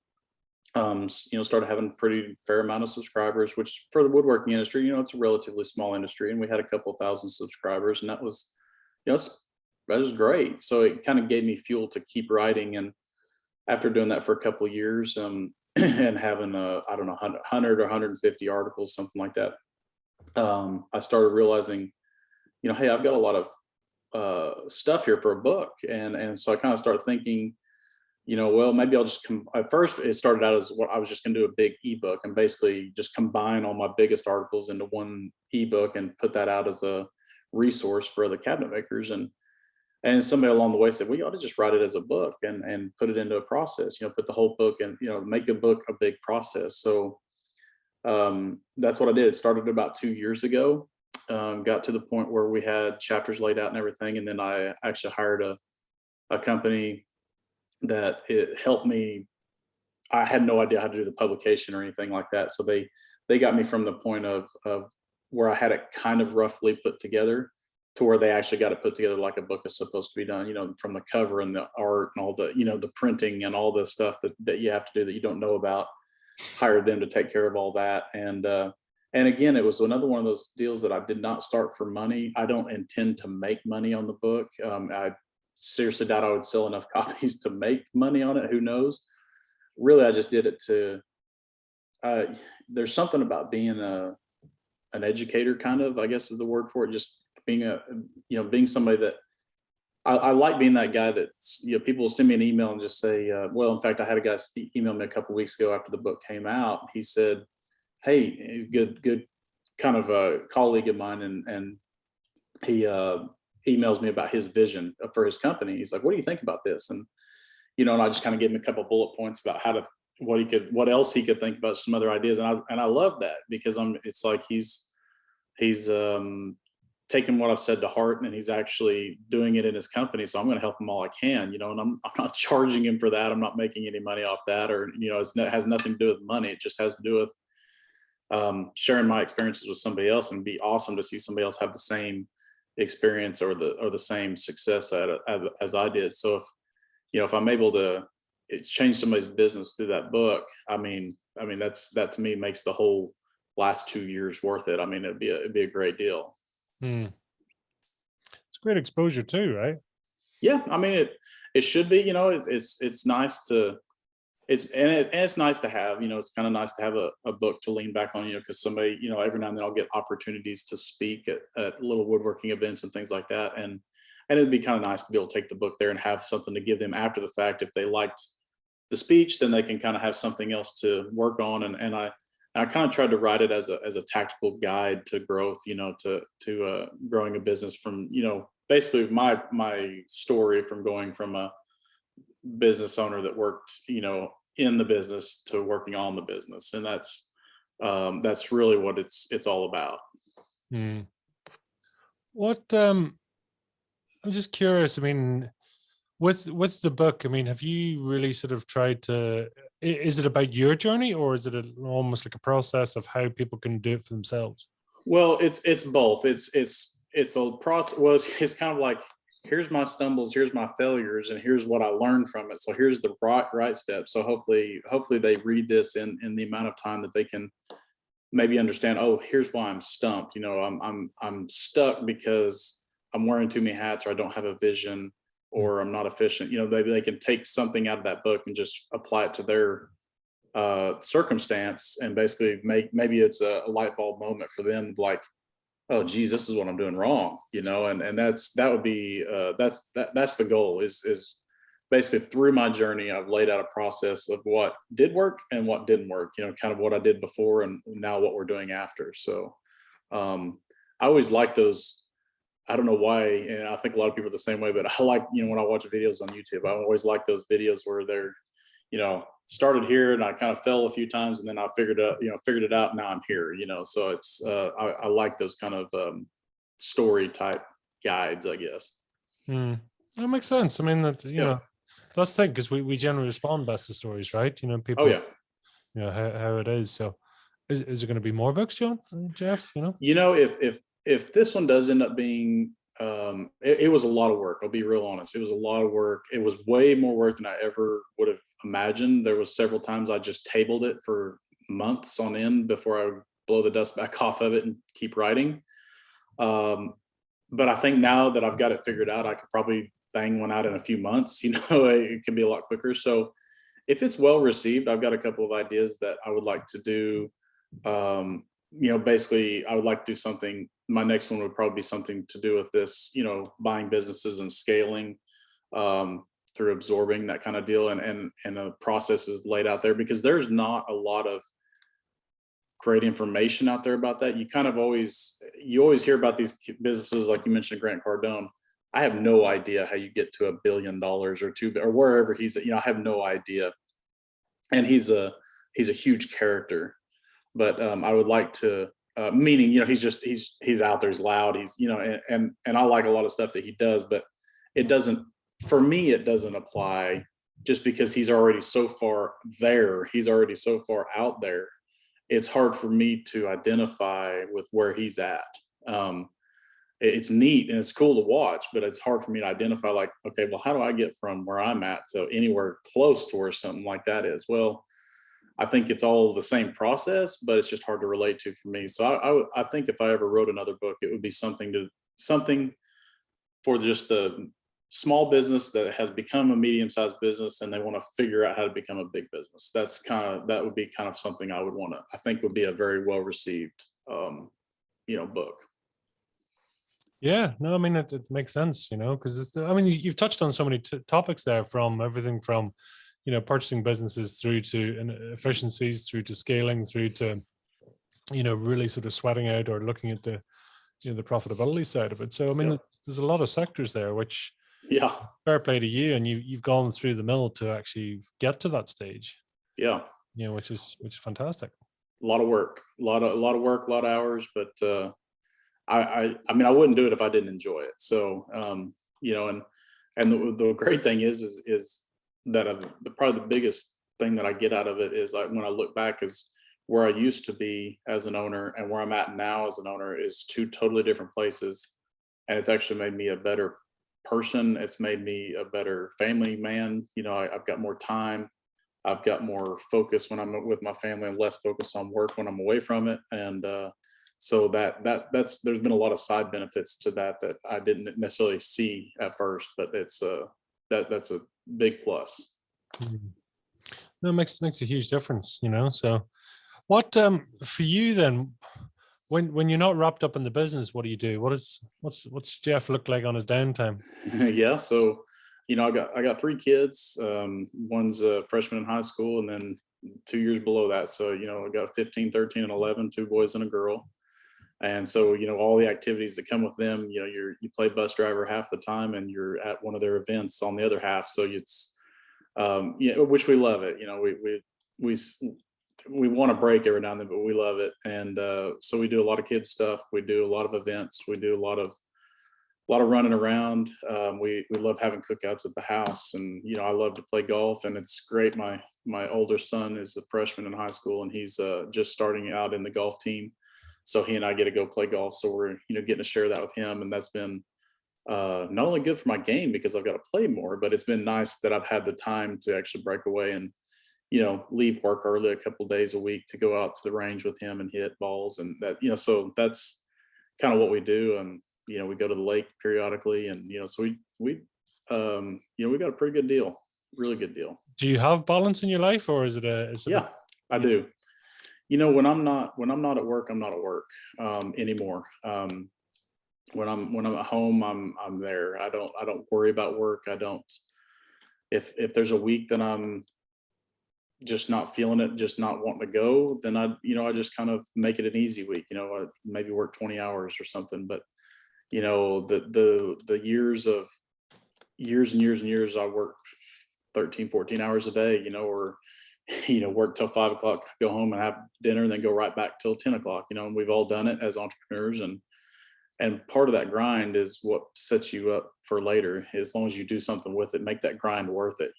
Started having pretty fair amount of subscribers, which for the woodworking industry, it's a relatively small industry, and we had a couple of thousand subscribers, and that was, that was great. So it kind of gave me fuel to keep writing. And after doing that for a couple of years, and having I don't know, 100 or 150 articles, something like that, I started realizing, hey, I've got a lot of stuff here for a book. And so I kind of started thinking, well, maybe I'll just at first it started out as what I was just going to do a big ebook and basically just combine all my biggest articles into one ebook and put that out as a resource for other cabinet makers. And somebody along the way said, well, you ought to just write it as a book and put it into a process, put the whole book and, make the book a big process. So that's what I did. It started about 2 years ago, got to the point where we had chapters laid out and everything. And then I actually hired a company that it helped me. I had no idea how to do the publication or anything like that. So they got me from the point of where I had it kind of roughly put together to where they actually got it put together like a book is supposed to be done, from the cover and the art and all the, the printing and all the stuff that you have to do that you don't know about. Hired them to take care of all that. And again, it was another one of those deals that I did not start for money. I don't intend to make money on the book. seriously doubt I would sell enough copies to make money on it. Who knows? Really, I just did it to, there's something about being an educator, kind of, I guess is the word for it. Just being being somebody that I like being that guy that's, people will send me an email and just say, well, in fact, I had a guy email me a couple of weeks ago after the book came out. He said, hey, good kind of a colleague of mine, and he emails me about his vision for his company. He's like, what do you think about this? And and I just kind of gave him a couple of bullet points about what else he could think about, some other ideas. And I love that, because it's like he's taking what I've said to heart, and he's actually doing it in his company. So I'm going to help him all I can, and I'm not charging him for that. I'm not making any money off that, or, it has nothing to do with money. It just has to do with sharing my experiences with somebody else. And be awesome to see somebody else have the same experience or the same success as I did. So if I'm able to change somebody's business through that book, I mean that to me makes the whole last 2 years worth it. I mean, it'd be a great deal. It's great exposure too, right? Yeah, I mean it should be. It's nice to it's nice to have. It's kind of nice to have a book to lean back on. Because somebody, every now and then I'll get opportunities to speak at little woodworking events and things like that, and it'd be kind of nice to be able to take the book there and have something to give them after the fact. If they liked the speech, then they can kind of have something else to work on. And I kind of tried to write it as a tactical guide to growth, to growing a business from, basically my story from going from a business owner that worked, in the business to working on the business. And that's really what it's all about. What, I'm just curious. I mean, with the book, I mean, have you really sort of tried to, is it about your journey, or is it almost like a process of how people can do it for themselves? Well, it's both. It's a process. Well, it's kind of like, here's my stumbles, here's my failures, and here's what I learned from it. So here's the right steps. So hopefully they read this in the amount of time that they can maybe understand, oh, here's why I'm stumped. I'm stuck because I'm wearing too many hats, or I don't have a vision, or I'm not efficient. They can take something out of that book and just apply it to their circumstance, and basically maybe it's a light bulb moment for them, like, oh geez, this is what I'm doing wrong, and that's the goal, is basically through my journey I've laid out a process of what did work and what didn't work, kind of what I did before and now what we're doing after. So I always like those. I don't know why, and I think a lot of people are the same way, but I like, when I watch videos on YouTube, I always like those videos where they're, started here and I kind of fell a few times, and then I figured it out. And now I'm here, so it's, I like those kind of story type guides, I guess. That makes sense. I mean, that, that's the thing, because we generally respond best to stories, right? People, oh yeah, how it is. So is there going to be more books, Jeff? If this one does end up being, it was a lot of work. I'll be real honest. It was a lot of work. It was way more work than I ever would have imagined. There was several times I just tabled it for months on end before I would blow the dust back off of it and keep writing. But I think now that I've got it figured out, I could probably bang one out in a few months. It can be a lot quicker. So if it's well received, I've got a couple of ideas that I would like to do. Basically I would like to do something. My next one would probably be something to do with this, buying businesses and scaling through absorbing, that kind of deal. And the process is laid out there, because there's not a lot of great information out there about that. You always hear about these businesses, like you mentioned, Grant Cardone. I have no idea how you get to $1 billion or two, or wherever he's at. I have no idea. And he's a huge character, but I would like to, meaning, he's out there, he's loud, he's, and I like a lot of stuff that he does, but it doesn't apply, just because he's already so far there. He's already so far out there. It's hard for me to identify with where he's at. It's neat and it's cool to watch, but it's hard for me to identify, like, okay, well, how do I get from where I'm at to anywhere close to where something like that is? Well, I think it's all the same process, but it's just hard to relate to for me. So I think if I ever wrote another book, it would be something for just the small business that has become a medium-sized business and they want to figure out how to become a big business. That would be kind of something I think would be a very well received, book. Yeah, no, I mean, it makes sense, because I mean, you've touched on so many topics there, from everything from, purchasing businesses through to efficiencies, through to scaling, through to, really sort of sweating out or looking at the, the profitability side of it. So, I mean, there's a lot of sectors there, which, yeah, fair play to you. And you've gone through the mill to actually get to that stage. Yeah. Which is fantastic. A lot of work, a lot of work, a lot of hours, but I mean, I wouldn't do it if I didn't enjoy it. So, and the great thing is that probably the biggest thing that I get out of it is, like, when I look back, is where I used to be as an owner and where I'm at now as an owner is two totally different places. And it's actually made me a better person. It's made me a better family man. I've got more time. I've got more focus when I'm with my family and less focus on work when I'm away from it. And so that's there's been a lot of side benefits to that I didn't necessarily see at first, but it's that's a big plus. No, it makes a huge difference, So what for you then, when you're not wrapped up in the business, what do you do? What's Jeff look like on his downtime? Yeah, so I got three kids. One's a freshman in high school, and then 2 years below that. So, I got 15, 13, and 11, two boys and a girl. And so, all the activities that come with them, you play bus driver half the time and you're at one of their events on the other half. So it's, which we love it. We want to break every now and then, but we love it. And so we do a lot of kids stuff. We do a lot of events. We do a lot of running around. We love having cookouts at the house, and I love to play golf, and it's great. My older son is a freshman in high school, and he's just starting out in the golf team, so he and I get to go play golf. So we're getting to share that with him, and that's been not only good for my game because I've got to play more, but it's been nice that I've had the time to actually break away and leave work early a couple of days a week to go out to the range with him and hit balls, and that so that's kind of what we do. And we go to the lake periodically, and so we got a pretty good deal, really good deal. Do you have balance in your life, or is it yeah, I do. When I'm not at work, I'm not at work anymore. When I'm at home, I'm there. I don't worry about work. I don't. If there's a week that I'm just not feeling it, just not wanting to go, then I just kind of make it an easy week. I maybe work 20 hours or something, but the years and years I work 13, 14 hours a day, or work till 5 o'clock, go home and have dinner, and then go right back till 10 o'clock, and we've all done it as entrepreneurs. And part of that grind is what sets you up for later. As long as you do something with it, make that grind worth it,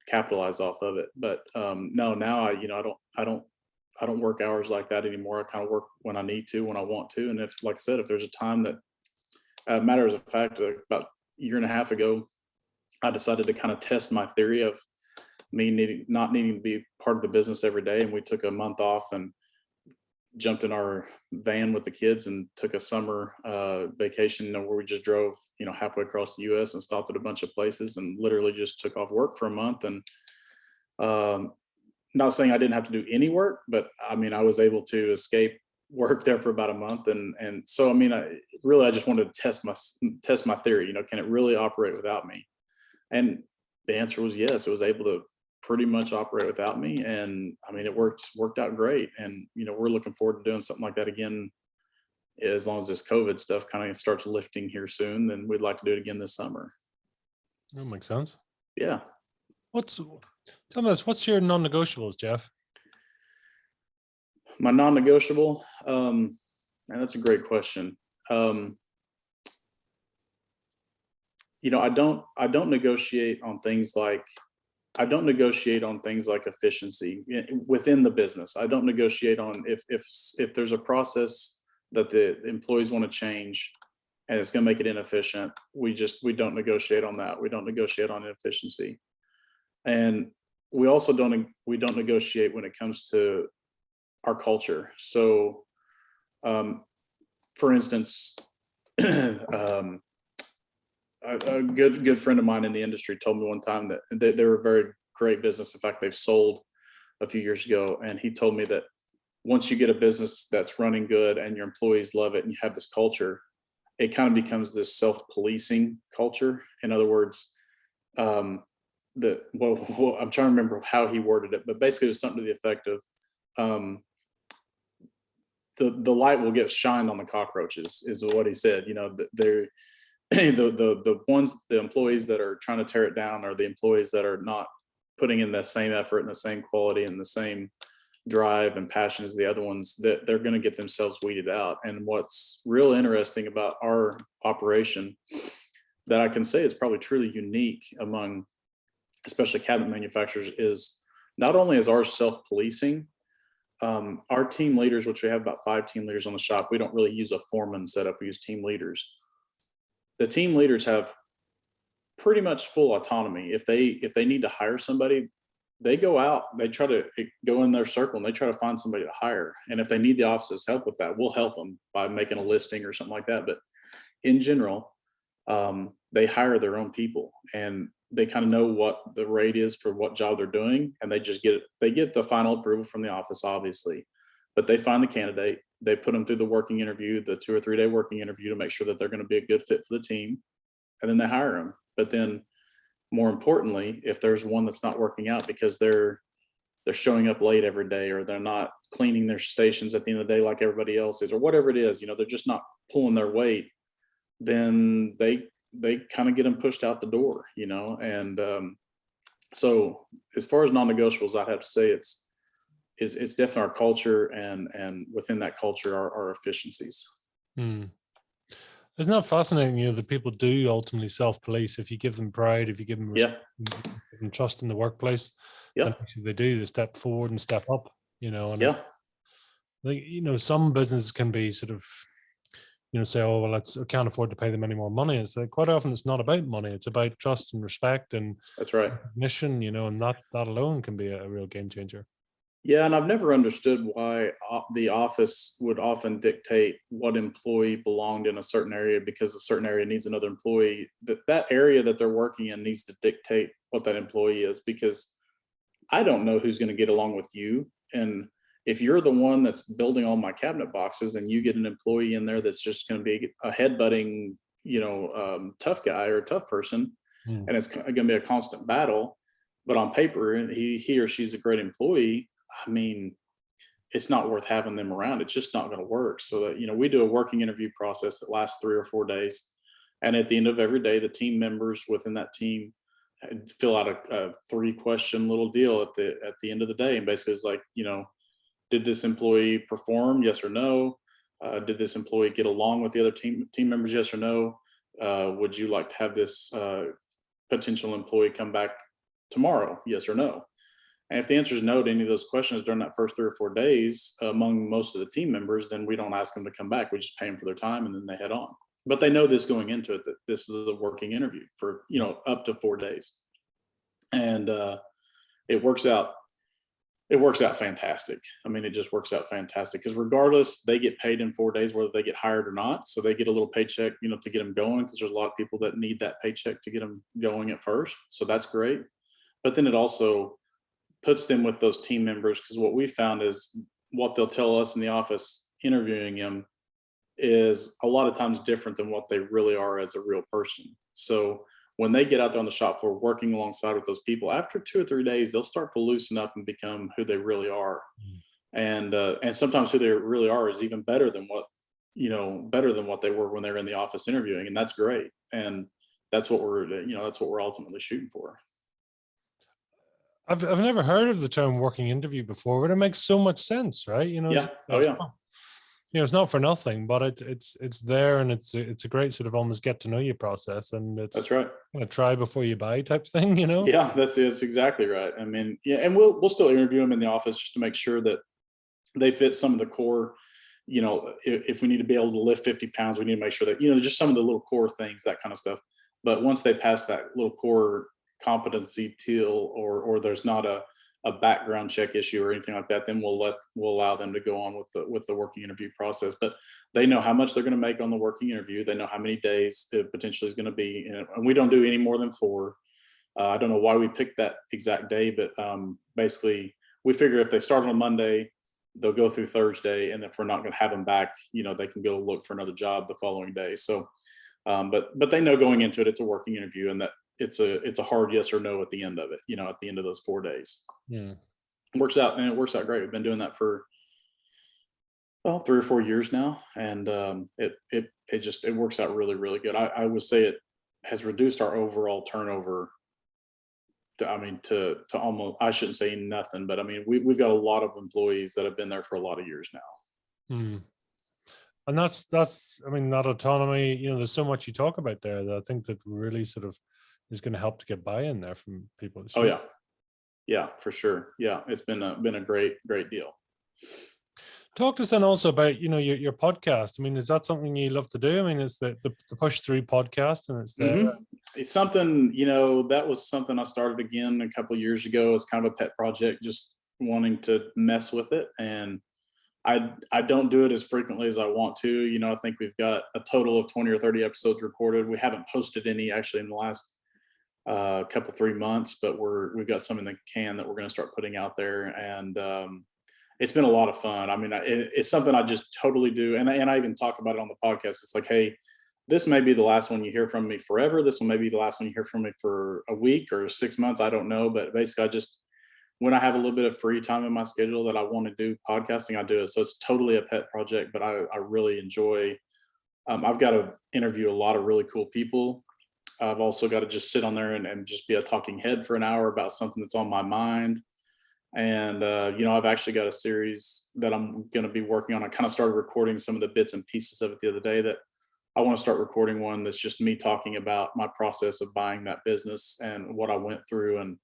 capitalize off of it. But no, now I don't work hours like that anymore. I kind of work when I need to, when I want to. And if, like I said, if there's a time that matters of fact, about a year and a half ago, I decided to kind of test my theory of me not needing to be part of the business every day. And we took a month off and jumped in our van with the kids and took a summer vacation, where we just drove, halfway across the US and stopped at a bunch of places and literally just took off work for a month. And not saying I didn't have to do any work, but I mean, I was able to escape work there for about a month. And so, I mean, I just wanted to test my theory, can it really operate without me? And the answer was yes. It was able to pretty much operate without me. And I mean, it worked out great. And, we're looking forward to doing something like that again. As long as this COVID stuff kind of starts lifting here soon, then we'd like to do it again this summer. That makes sense. Yeah. Tell me this, what's your non-negotiables, Jeff? My non-negotiable, and that's a great question. I don't negotiate on things like efficiency within the business. I don't negotiate on if there's a process that the employees want to change and it's going to make it inefficient. We don't negotiate on that. We don't negotiate on inefficiency. And we also don't negotiate when it comes to our culture. So, for instance, a good friend of mine in the industry told me one time that they're a very great business. In fact, they've sold a few years ago, and he told me that once you get a business that's running good and your employees love it and you have this culture, it kind of becomes this self-policing culture. In other words, I'm trying to remember how he worded it, but basically it was something to the effect of, the light will get shined on the cockroaches, is what he said. You know, they're the employees that are trying to tear it down are the employees that are not putting in the same effort and the same quality and the same drive and passion as the other ones, that they're going to get themselves weeded out. And what's real interesting about our operation that I can say is probably truly unique among especially cabinet manufacturers is not only is ours self-policing, our team leaders, which we have about 5 team leaders on the shop, we don't really use a foreman setup, we use team leaders. The team leaders have pretty much full autonomy. If they need to hire somebody, they go out, they try to go in their circle and they try to find somebody to hire. And if they need the office's help with that, we'll help them by making a listing or something like that. But in general, they hire their own people, and they kind of know what the rate is for what job they're doing, and they get the final approval from the office, obviously. But they find the candidate, they put them through the working interview, the 2 or 3 day working interview, to make sure that they're going to be a good fit for the team, and then they hire them. But then, more importantly, if there's one that's not working out because they're showing up late every day, or they're not cleaning their stations at the end of the day like everybody else is, or whatever it is, you know, they're just not pulling their weight, then they kind of get them pushed out the door, you know. And so as far as non-negotiables, I'd have to say it's definitely our culture, and within that culture, our efficiencies. Isn't that fascinating? You know, that people do ultimately self-police if you give them pride, if you give them respect, give them trust in the workplace. Then actually they do. They step forward and step up. You know, and like, you know, some businesses can be sort of, you know, say, oh well, I can't afford to pay them any more money. It's like, quite often it's not about money. It's about trust and respect and that's right, recognition. You know, and that alone can be a real game changer. Yeah, and I've never understood why the office would often dictate what employee belonged in a certain area, because a certain area needs another employee. That area that they're working in needs to dictate what that employee is, because I don't know who's going to get along with you. And if you're the one that's building all my cabinet boxes and you get an employee in there that's just going to be a headbutting, you know, tough guy or a tough person, and it's going to be a constant battle, but on paper he or she's a great employee, I mean, it's not worth having them around. It's just not going to work. So that, you know, we do a working interview process that lasts 3 or 4 days. And at the end of every day, the team members within that team fill out a 3-question little deal at the end of the day. And basically it's like, you know, did this employee perform? Yes or no? Did this employee get along with the other team members? Yes or no? Would you like to have this potential employee come back tomorrow? Yes or no? And if the answer is no to any of those questions during that first 3 or 4 days among most of the team members, then we don't ask them to come back. We just pay them for their time and then they head on. But they know this going into it, that this is a working interview for, you know, up to 4 days. And it works out fantastic. I mean, it just works out fantastic, because regardless, they get paid in 4 days, whether they get hired or not. So they get a little paycheck, you know, to get them going, because there's a lot of people that need that paycheck to get them going at first. So that's great. But then it also puts them with those team members, because what we found is what they'll tell us in the office interviewing them is a lot of times different than what they really are as a real person. So when they get out there on the shop floor working alongside with those people, after 2 or 3 days, they'll start to loosen up and become who they really are. And sometimes who they really are is even better than what they were when they were in the office interviewing. And that's great. And that's what we're ultimately shooting for. I've never heard of the term working interview before, but it makes so much sense, right? You know, you know, it's not for nothing, but it's there, and it's a great sort of almost get to know you process, and that's right. Kind of try before you buy type thing, you know? Yeah, that's exactly right. I mean, yeah, and we'll still interview them in the office just to make sure that they fit some of the core. You know, if we need to be able to lift 50 pounds, we need to make sure that, you know, just some of the little core things, that kind of stuff. But once they pass that little core competency till, or there's not a a background check issue or anything like that, then we'll allow them to go on with the working interview process. But they know how much they're going to make on the working interview. They know how many days it potentially is going to be, and we don't do any more than 4. I don't know why we picked that exact day, but basically we figure if they start on a Monday, they'll go through Thursday, and if we're not going to have them back, they can go look for another job the following day. So, but they know going into it, it's a working interview, and that it's a hard yes or no at the end of it. At the end of those 4 days. Yeah. It works out, and it works out great. We've been doing that for 3 or 4 years now, and it works out really, really good. I would say it has reduced our overall turnover. To almost, I shouldn't say nothing, but we've got a lot of employees that have been there for a lot of years now. And that's that autonomy, there's so much you talk about there that I think that really sort of is going to help to get buy-in there from people. Oh yeah, for sure. Yeah, it's been a great deal. Talk to us then also about your podcast. Is that something you love to do? It's the Push Through podcast, and it's there. It's something, that was something I started again a couple of years ago as kind of a pet project, just wanting to mess with it. And I don't do it as frequently as I want to. I think we've got a total of 20 or 30 episodes recorded. We haven't posted any actually in the last couple 3 months, but we've got some in the can that we're going to start putting out there. And it's been a lot of fun. It's something I just totally do. And I even talk about it on the podcast. It's like, hey, this may be the last one you hear from me forever. This one may be the last one you hear from me for a week or 6 months. I don't know. But basically, when I have a little bit of free time in my schedule that I want to do podcasting, I do it. So it's totally a pet project, but I really enjoy. I've got to interview a lot of really cool people. I've also got to just sit on there and just be a talking head for an hour about something that's on my mind. And, I've actually got a series that I'm going to be working on. I kind of started recording some of the bits and pieces of it the other day, that I want to start recording one that's just me talking about my process of buying that business and what I went through, and,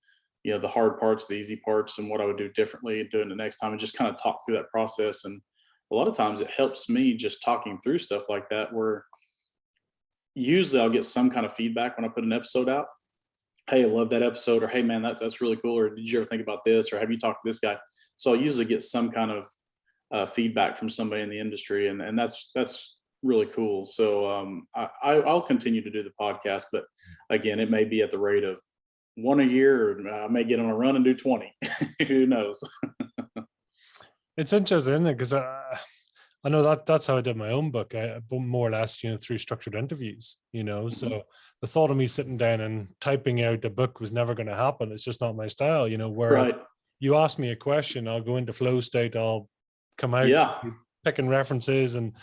the hard parts, the easy parts, and what I would do differently doing it next time, and just kind of talk through that process. And a lot of times it helps me just talking through stuff like that, where usually I'll get some kind of feedback when I put an episode out. Hey, I love that episode, or hey man, that's really cool, or did you ever think about this, or have you talked to this guy? So I'll usually get some kind of feedback from somebody in the industry, and that's really cool. So I'll continue to do the podcast, but again, it may be at the rate of 1 a year, or I may get on a run and do 20. Who knows? It's interesting, isn't it? Because I know that's how I did my own book. I more or less, through structured interviews, so the thought of me sitting down and typing out the book was never going to happen. It's just not my style, where right. You ask me a question, I'll go into flow state, I'll come out picking references, and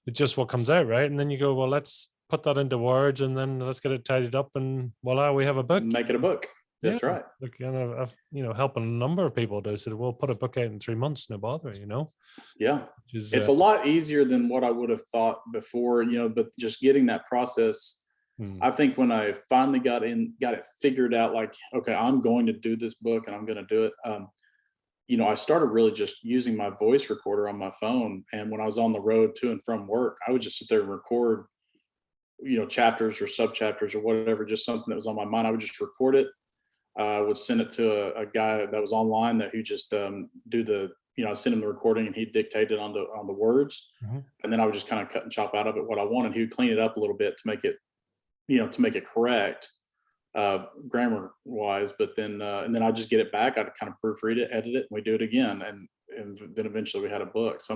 it's just what comes out, right? And then you go, well, let's put that into words, and then let's get it tidied up, and voila, we have a book. Make it a book. That's right. Look, I've helping a number of people. They said, "We'll put a book out in 3 months, no bother." Yeah, it's a lot easier than what I would have thought before. But just getting that process, I think when I finally got it figured out, like, okay, I'm going to do this book and I'm going to do it. I started really just using my voice recorder on my phone, and when I was on the road to and from work, I would just sit there and record, chapters or sub chapters or whatever, just something that was on my mind. I would just record it. I would send it to a guy that was online that who just do the, I send him the recording and he'd dictate it on the words. And then I would just kind of cut and chop out of it what I wanted. He would clean it up a little bit to make it correct grammar wise. But then and then I'd just get it back. I'd kind of proofread it, edit it, and we do it again. And then eventually we had a book. So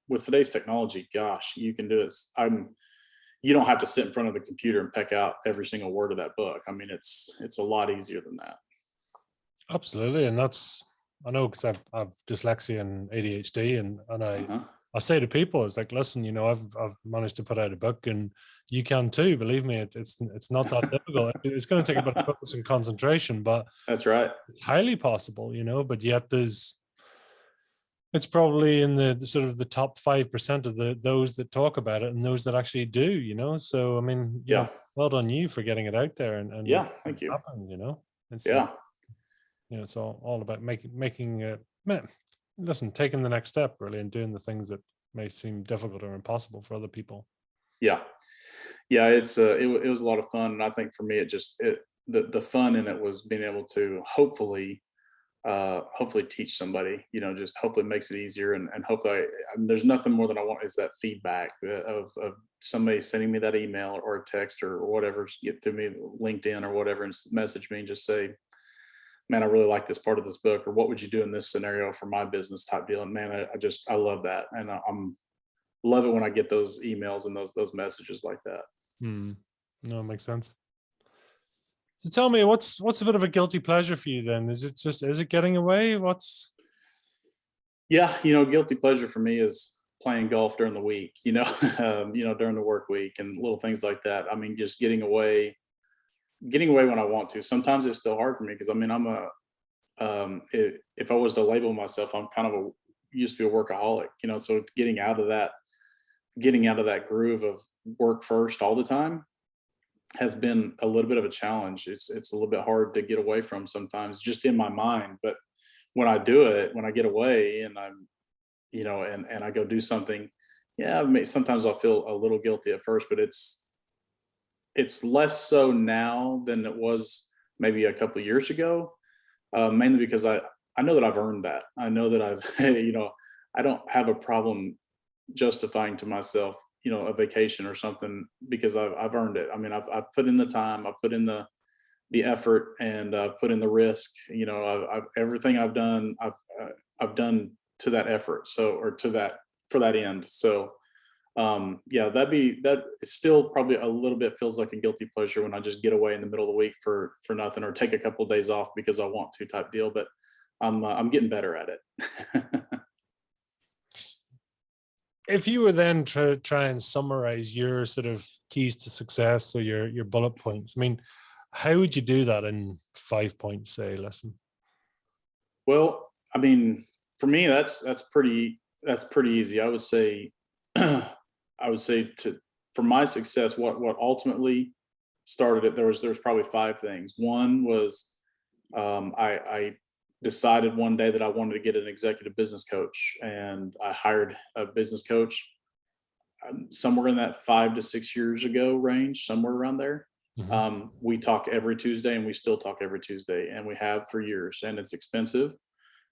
with today's technology, gosh, you can do it. You don't have to sit in front of the computer and peck out every single word of that book. It's a lot easier than that. Absolutely. And I know, because I've dyslexia and ADHD, and I say to people, it's like, listen, I've managed to put out a book, and you can too. Believe me, it's not that difficult. It's going to take a bit of focus and concentration, but that's right. It's highly possible, but yet it's probably in the sort of the top 5% of those that talk about it and those that actually do, so well done you for getting it out there, and thank you. Happen, it's it's all about making taking the next step really, and doing the things that may seem difficult or impossible for other people. It's it was a lot of fun, and I think for me the fun in it was being able to hopefully hopefully teach somebody, just hopefully makes it easier. And hopefully there's nothing more that I want is that feedback of somebody sending me that email or a text or whatever, get through me LinkedIn or whatever, and message me and just say, man, I really like this part of this book, or what would you do in this scenario for my business type deal. And man, I love that. And I'm love it when I get those emails and those messages like that. No, it makes sense. So tell me, what's a bit of a guilty pleasure for you then? Is it getting away? Yeah, guilty pleasure for me is playing golf during the week, during the work week and little things like that. I mean, just getting away when I want to. Sometimes it's still hard for me because if I was to label myself, I'm kind of used to be a workaholic, so getting out of that groove of work first all the time has been a little bit of a challenge. It's a little bit hard to get away from sometimes, just in my mind. But when I do it, when I get away and I'm, and I go do something, yeah, sometimes I'll feel a little guilty at first, but it's less so now than it was maybe a couple of years ago. Mainly because I know that I've earned that. I know that I've, I don't have a problem justifying to myself, a vacation or something, because I've earned it. I mean, I've put in the time, I've put in the effort, and put in the risk. I've everything I've done, I've done to that effort. So, or to that, for that end. So, yeah, that is still probably a little bit feels like a guilty pleasure when I just get away in the middle of the week for nothing, or take a couple of days off because I want to type deal. But I'm getting better at it. If you were then to try and summarize your sort of keys to success or your bullet points, I mean, how would you do that in 5 points, say, listen? Well, I mean, for me, that's pretty easy. I would say for my success, what ultimately started it, there was probably 5 things. One was I decided one day that I wanted to get an executive business coach, and I hired a business coach somewhere in that 5 to 6 years ago range, somewhere around there. We talk every Tuesday, and we still talk every Tuesday, and we have for years. And it's expensive,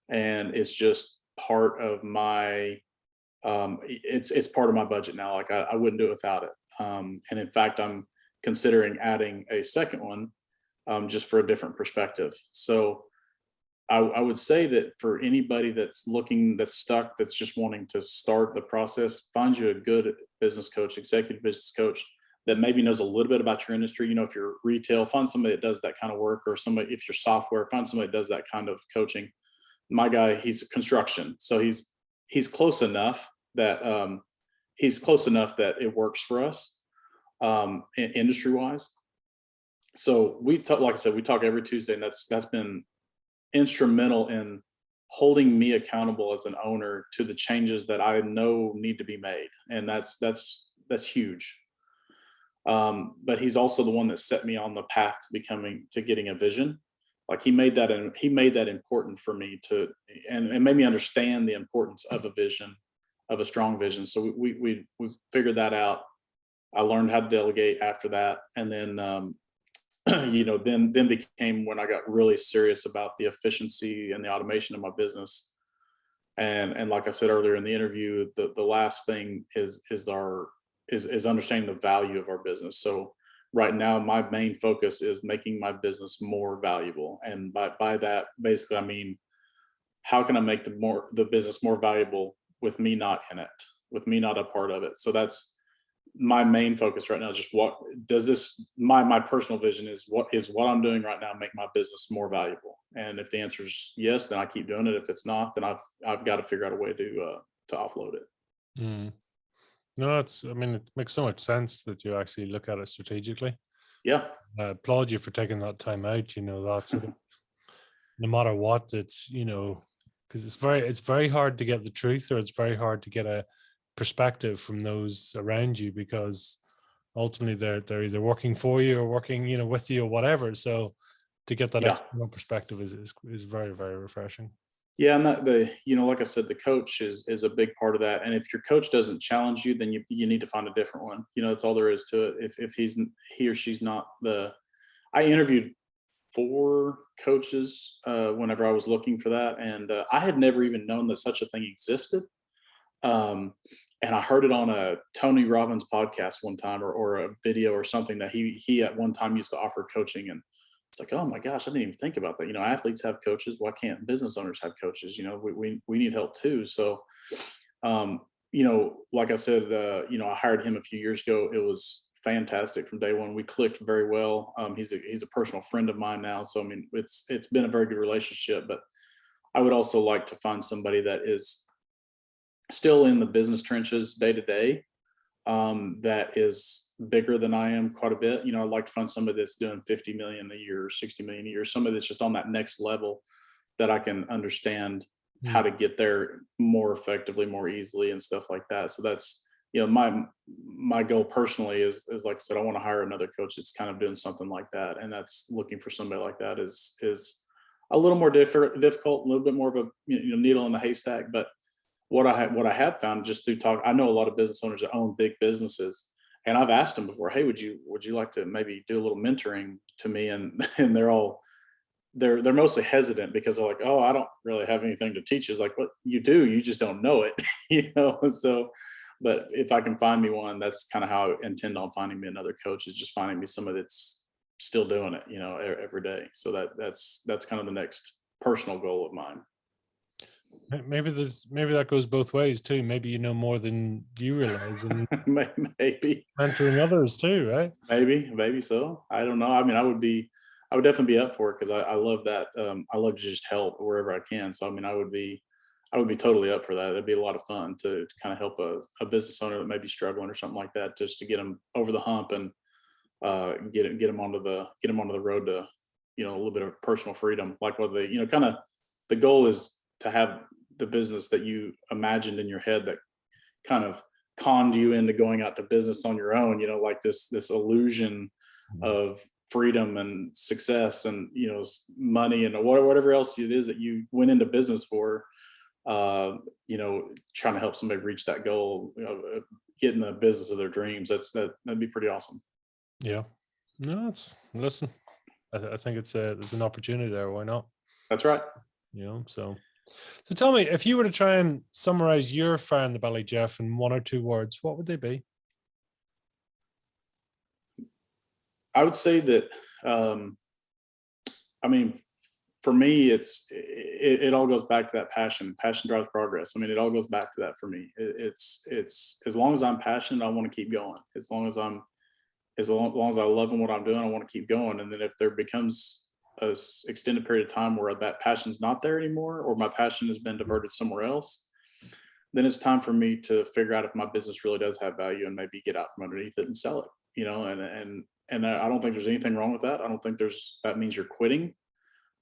and it's just part of my it's part of my budget now. Like I wouldn't do it without it. And in fact, I'm considering adding a second one, just for a different perspective. So I would say that for anybody that's stuck, that's just wanting to start the process, find you a good business coach, executive business coach that maybe knows a little bit about your industry. If you're retail, find somebody that does that kind of work, or somebody, if you're software, find somebody that does that kind of coaching. My guy, he's construction, so he's close enough that it works for us, industry wise. So we talk, like I said, we talk every Tuesday, and that's been instrumental in holding me accountable as an owner to the changes that I know need to be made. And that's huge. But he's also the one that set me on the path to getting a vision. Like he made that important for me and made me understand the importance of a vision, of a strong vision. So we figured that out. I learned how to delegate after that. And then, then became when I got really serious about the efficiency and the automation of my business. And like I said earlier in the interview, the last thing is understanding the value of our business. So right now, my main focus is making my business more valuable. And by that, basically, I mean, how can I make the business more valuable with me not in it, with me not a part of it? So that's my main focus right now. Just what does this, my personal vision is what I'm doing right now make my business more valuable? And if the answer is yes, then I keep doing it. If it's not, then I've got to figure out a way to offload it. No, I mean, it makes so much sense that you actually look at it strategically. Yeah. I applaud you for taking that time out, that sort of, no matter what, it's, because it's very hard to get the truth, or it's very hard to get a perspective from those around you, because ultimately they're either working for you or working, with you or whatever. So to get that external perspective is very, very refreshing. Yeah, and like I said, the coach is a big part of that. And if your coach doesn't challenge you, then you need to find a different one. That's all there is to it. If he or she's not I interviewed 4 coaches whenever I was looking for that, and I had never even known that such a thing existed. And I heard it on a Tony Robbins podcast one time, or a video or something, that he at one time used to offer coaching, and it's like, oh my gosh, I didn't even think about that. You know, athletes have coaches. Why can't business owners have coaches? You know, we need help too. So, you know, like I said, you know, I hired him a few years ago. It was fantastic from day one. We clicked very well. He's a personal friend of mine now. So I mean, it's been a very good relationship. But I would also like to find somebody that is still in the business trenches day to day, that is bigger than I am quite a bit. You know, I'd like to find somebody that's doing 50 million a year, or 60 million a year, somebody that's just on that next level that I can understand how to get there more effectively, more easily, and stuff like that. So that's, you know, my goal personally is like I said, I want to hire another coach that's kind of doing something like that. And that's looking for somebody like that is a little more difficult, a little bit more of a, you know, needle in the haystack. But what I have found just through talk, I know a lot of business owners that own big businesses, and I've asked them before, hey, would you like to maybe do a little mentoring to me? And they're mostly hesitant, because they're like, oh, I don't really have anything to teach. It's like, what you do, you just don't know it, you know. So, but if I can find me one, that's kind of how I intend on finding me another coach, is just finding me somebody that's still doing it, you know, every day. So that's kind of the next personal goal of mine. Maybe that goes both ways too. Maybe you know more than you realize, and Maybe mentoring others too, right? maybe so. I don't know. I mean, I would definitely be up for it, because I love that. I love to just help wherever I can. So I mean, I would be totally up for that. It'd be a lot of fun to kind of help a business owner that may be struggling or something like that, just to get them over the hump, and get them onto the road to, you know, a little bit of personal freedom. Like what they, you know, kind of the goal is to have the business that you imagined in your head, that kind of conned you into going out to business on your own, you know, like this illusion of freedom and success, and, you know, money, and whatever else it is that you went into business for, you know, trying to help somebody reach that goal, you know, get in the business of their dreams. That'd be pretty awesome. Yeah. No, listen, I think there's an opportunity there. Why not? That's right. You know, so tell me, if you were to try and summarize your fire in the belly, Jeff, in 1 or 2 words, what would they be? I would say that, I mean, for me, it all goes back to that passion. Passion drives progress. I mean, it all goes back to that for me. It's as long as I'm passionate, I want to keep going. As long as I love what I'm doing, I want to keep going. And then if there becomes a extended period of time where that passion's not there anymore, or my passion has been diverted somewhere else, then it's time for me to figure out if my business really does have value, and maybe get out from underneath it and sell it, you know. And I don't think there's anything wrong with that. I don't think that means you're quitting.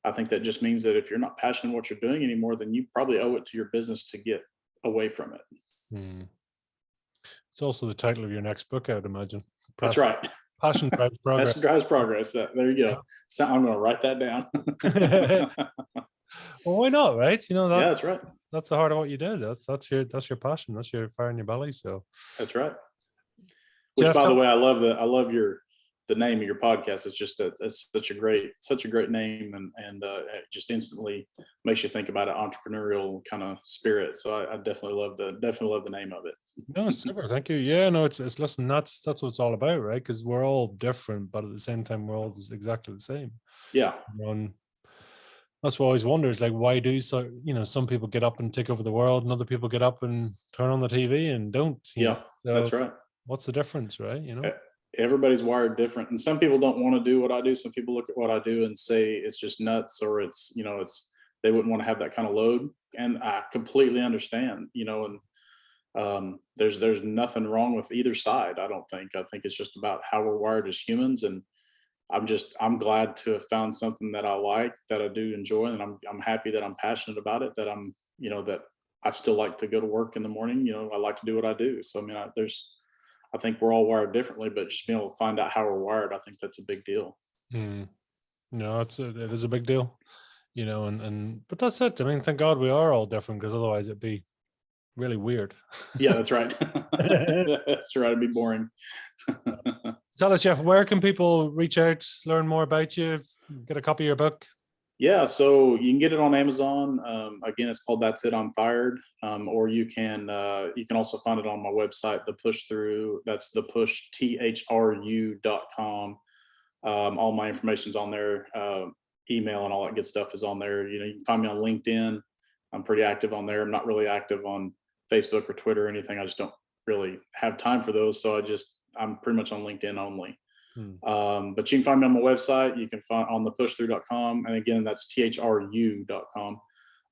I think that just means that if you're not passionate in what you're doing anymore, then you probably owe it to your business to get away from it. It's also the title of your next book, I would imagine. That's right. Passion drives progress. Passion drives progress. There you go. Yeah. So I'm going to write that down. Well, why not, right? You know, yeah, that's right. That's the heart of what you do. That's your passion. That's your fire in your belly. So that's right. Which, Jeff, by the way, I love the name of your podcast. It's just it's such a great name, and it just instantly makes you think about an entrepreneurial kind of spirit. So I definitely love the name of it. No, super. Thank you. Yeah, no, it's listen, that's what it's all about, right? Because we're all different, but at the same time, we're all exactly the same. Yeah. And that's what I always wonder, is like, why do some people get up and take over the world, and other people get up and turn on the TV and don't? Yeah, so that's right. What's the difference, right? You know, everybody's wired different, and some people don't want to do what I do. Some people look at what I do and say it's just nuts, or it's they wouldn't want to have that kind of load, and I completely understand. You know, and there's nothing wrong with either side. I think it's just about how we're wired as humans, and I'm glad to have found something that I like, that I do enjoy, and I'm happy that I'm passionate about it, that I'm, that I still like to go to work in the morning. I like to do what I do. So I mean, I think we're all wired differently, but just being able to find out how we're wired, I think that's a big deal. No, it is a big deal, and but that's it. I mean, thank God we are all different, because otherwise it'd be really weird. Yeah, that's right. That's right. It'd be boring. Tell us, Jeff, where can people reach out, learn more about you, get a copy of your book? Yeah, so you can get it on Amazon. Again, it's called That's It, I'm Fired. Or you can also find it on my website, The Push Through. That's thepushtru.com. All my information's on there. Email and all that good stuff is on there. You can find me on LinkedIn. I'm pretty active on there. I'm not really active on Facebook or Twitter or anything. I just don't really have time for those. So I'm pretty much on LinkedIn only. But you can find me on my website. You can find on thepushtru.com. And again, that's thru.com.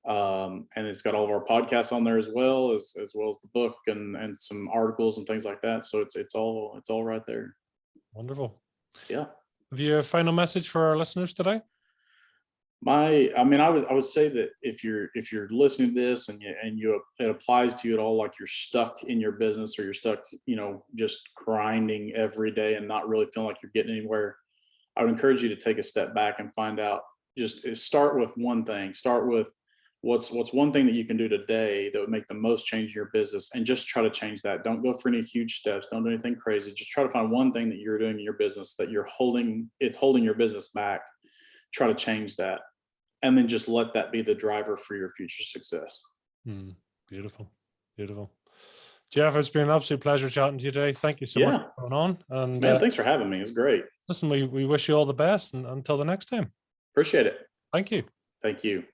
And it's got all of our podcasts on there as well as the book and some articles and things like that. So it's all right there. Wonderful. Yeah. Have you a final message for our listeners today? I would say that if you're listening to this and it applies to you at all, like you're stuck in your business or you're stuck, just grinding every day and not really feeling like you're getting anywhere, I would encourage you to take a step back and find out, just start with one thing. Start with what's one thing that you can do today that would make the most change in your business, and just try to change that. Don't go for any huge steps. Don't do anything crazy. Just try to find one thing that you're doing in your business that it's holding your business back. Try to change that. And then just let that be the driver for your future success. Beautiful. Beautiful. Jeff, it's been an absolute pleasure chatting to you today. Thank you so much for coming on. And man, thanks for having me. It's great. Listen, we wish you all the best, and until the next time. Appreciate it. Thank you. Thank you.